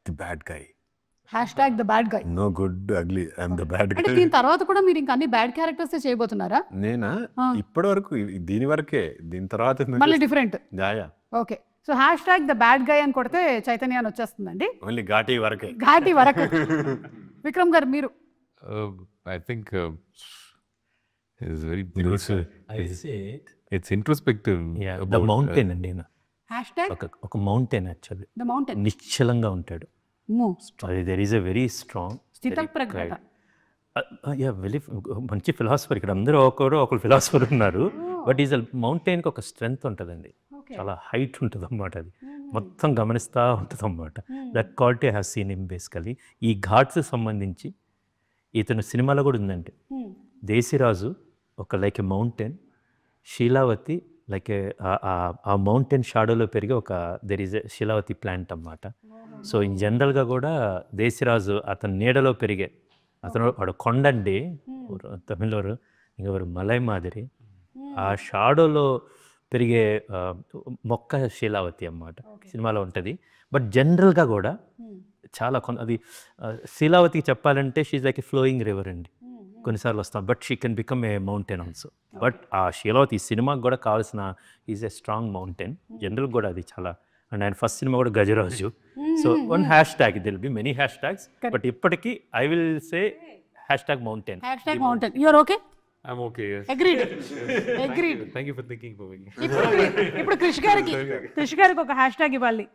the bad guy. Hashtag the bad guy. No good ugly, I'm the bad అంటే గై. దీని తర్వాత కూడా మీరు ఇంకా అన్ని బ్యాడ్ క్యారెక్టర్స్ చేయబోతున్నారా? నేనా ఇప్పటి వరకు దీని వరకే, దీని తర్వాత మళ్ళీ డిఫరెంట్. జాయా. Okay, so #the bad guy అని కొడితే చైతన్య అని వచ్చేస్తుందండి. ఓన్లీ ఘాటీ వరకే. ఘాటి వరకు. విక్రమ్ గారు మీరు? I think it's very It's introspective. Yeah, the mountain అండి. ఒక మౌంటైన్ యాక్చువల్లీ. ద మౌంటైన్ నిశ్చలంగా ఉంటాడు. There is a very strong స్థితప్రజ్ఞత. వెరీ మంచి ఫిలాసఫర్. ఇక్కడ అందరూ ఒకరు ఫిలాసఫర్ ఉన్నారు. బట్ ఈజ్ మౌంటైన్కి ఒక స్ట్రెంగ్త్ ఉంటుందండి. చాలా హైట్ ఉంటుంది అన్నమాట. అది మొత్తం గమనిస్తూ ఉంటుంది అన్నమాట. That quality have seen him basically. ఈ ఘాట్స్ సంబంధించి ఇతను సినిమాలో కూడా ఉందండి. దేశిరాజు ఒక లైక్ ఎ మౌంటైన్, శీలావతి లైక్ ఆ మౌంటైన్ షాడోలో పెరిగే ఒక దెర్ ఈజ్ ఎ శీలావతి ప్లాంట్ అన్నమాట. సో ఇన్ జనరల్గా కూడా దేశిరాజు అతని నీడలో పెరిగే వాడు కొండండి తమిళలో ఇంకెవరు మలై మాదిరి ఆ షాడోలో పెరిగే మొక్క శీలావతి అన్నమాట. సినిమాలో ఉంటుంది. బట్ జనరల్గా కూడా చాలా అది శీలావతికి చెప్పాలంటే she like a flowing river అండి. కొన్నిసార్లు వస్తాం but she can become a mountain also. But ఆ శీలావతి సినిమాకి కూడా కావాల్సిన is a strong mountain. General కూడా అది చాలా. అండ్ ఆయన ఫస్ట్ సినిమా కూడా Gajaraju. So one #, there'll be many #, but ఇప్పటికీ I will say #mountain. #mountain. You are okay? I'm okay. Yes. Agreed. Thank you for thinking for me. ఇప్పుడు కృష్ గారికి ఒక #, ఇవ్వాలి.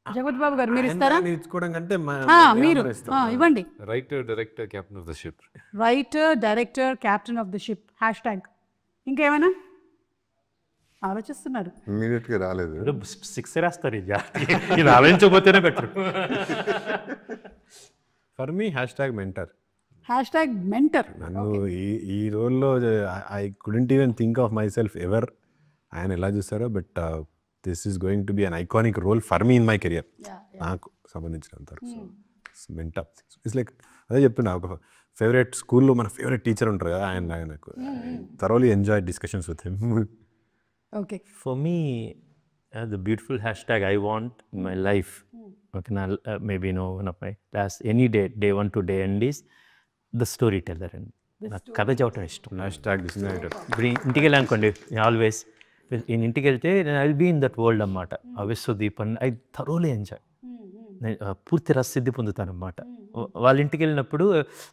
జగత్ బాబు గారు మీరు ఇస్తారా? ఇచ్చుకోవడం కంటే మీరు ఇవ్వండి. Writer, director, captain of the ship. Writer, director, captain of the ship. #. ఇంకేమైనా ఆలోచిస్తున్నారు? ఇమీడియట్గా రాలేదు. 6 రాస్తారు. ఇది ఆలోచించకపోతేనే better. For me #mentor. #mentor. నన్ను ఈ రోల్లో I couldn't even think of myself ever ఆయన ఎలా చూస్తారో. But this is going to be an iconic role for me in my career. నాకు సంబంధించినంత వరకు. సో మెంటర్ ఇట్స్ లైక్ అదే చెప్తున్నా. ఒక ఫేవరెట్ స్కూల్లో మన ఫేవరెట్ టీచర్ ఉంటారు కదా, ఆయనకు thoroughly enjoy discussions with him. Okay. For me, the beautiful # I want in my life, okay, maybe one of my last any day 1 to day end is the storyteller. And నాకు కథ చెప్పడం ఇష్టం. ఇప్పుడు ఇంటికి వెళ్ళానుకోండి, always ఇంటికి వెళ్తే I will be in that world అన్నమాట. Vishwadeep and I thoroughly enjoy. పూర్తి రససిద్ధి పొందుతాను అన్నమాట. వాళ్ళ ఇంటికి వెళ్ళినప్పుడు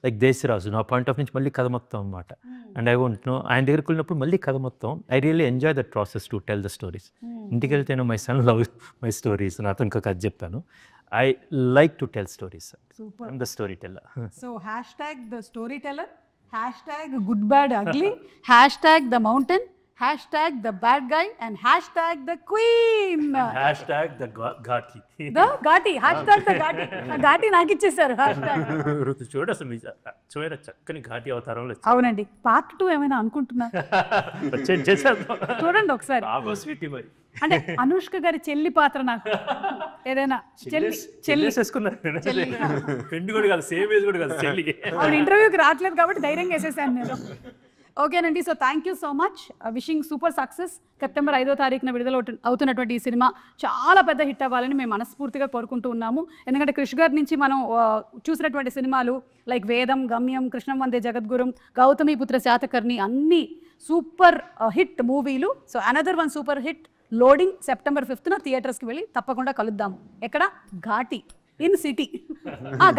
లైక్ దేశరాజు నా పాయింట్ ఆఫ్ నుంచి మళ్ళీ కథ మొత్తం అన్నమాట. అండ్ ఐ వాంట్ నో ఆయన దగ్గరికి వెళ్ళినప్పుడు మళ్ళీ కథ మొత్తం. I really enjoy that process to tell the stories. ఇంటికి వెళ్తేనో my son love my stories, నాతో ఇంకో కథ చెప్తాను. I like to tell stories. I'm the storyteller. So #the storyteller, #good bad ugly, #the mountain, #the bad guy, and #the queen. #the Ghaati. The Ghaati. #the Ghaati. Ghaati నాకు ఇచ్చేసారు. చూడ చక్కని ఘాటి అవతారంలో. అవునండి. పార్ట్ 2 ఏమైనా అనుకుంటున్నా? చూడండి ఒకసారి. అంటే అనుష్క గారి చెల్లి పాత్ర నాకు ఏదైనా చెల్లి ఇంటర్వ్యూకి రావట్లేదు కాబట్టి ధైర్యంగా వేసేసాను నేను. ఓకేనండి. So thank you so much. Wishing super success. September 5వ తారీఖున విడుదల అవుతున్నటువంటి ఈ సినిమా చాలా పెద్ద హిట్ అవ్వాలని మేము మనస్ఫూర్తిగా కోరుకుంటూ ఉన్నాము. ఎందుకంటే కృష్ గారి నుంచి మనం చూసినటువంటి సినిమాలు లైక్ వేదం, గమ్యం, కృష్ణం వందే జగద్గురుం, గౌతమిపుత్ర శాతకర్ణి అన్నీ సూపర్ హిట్ మూవీలు. So another one super hit loading September 5న థియేటర్స్కి వెళ్ళి తప్పకుండా కలుద్దాము. ఎక్కడ? Ghaati in city.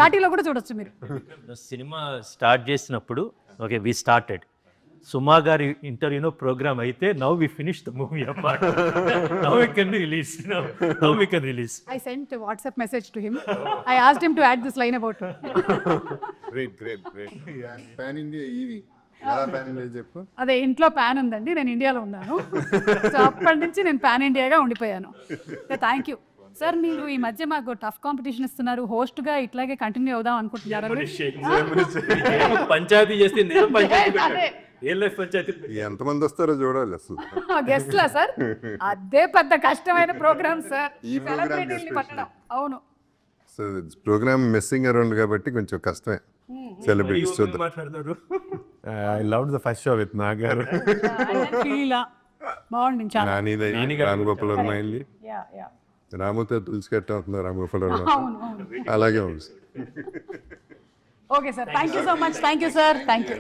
ఘాటీలో కూడా చూడొచ్చు మీరు. సినిమా స్టార్ట్ చేసినప్పుడు ఓకే వి స్టార్టెడ్ సుమా గారి ఇంటర్వ్యూనో ప్రోగ్రామ్ అయితే now we finish the movie అన్నమాట. Now we can release. I sent a WhatsApp message to him. I asked him to add this line about her. Great. Pan India EV. Pan India చెప్పు. అదే ఇంట్లో pan ఉందండి, నేను ఇండియాలో ఉన్నాను. So అప్పటి నుంచి నేను పాన్ ఇండియాగా ఉండిపోయాను. Thank you sir. మీరు ఈ మధ్య మాకు టఫ్ కాంపిటీషన్ ఇస్తున్నారు. హోస్ట్గా ఇట్లాగే కంటిన్యూ అవుదాం అనుకుంటున్నారా? పంచాయతీ చేస్తే ఎంతమంది వస్తారో చూడాలి అసలు. గెస్ట్లా సార్? అదే పెద్ద కష్టమైన ప్రోగ్రామ్ సార్. సెలబ్రిటీని పట్టడం. అవును. సో ప్రోగ్రామ్ మెస్సింగ్ అరౌండ్ కాబట్టి కొంచెం కష్టమే. సెలబ్రిటీస్ చూద్దాం. I loved the first show with నాగారు. బాగుంది. రామగోపాల్ వర్మ వెళ్ళి రాముతో తులసి కట్ట అవుతుంది. రామగోపాల్ వర్మ అలాగే ఉంది. Okay sir. Thank you so much. Thank you sir. Thank you.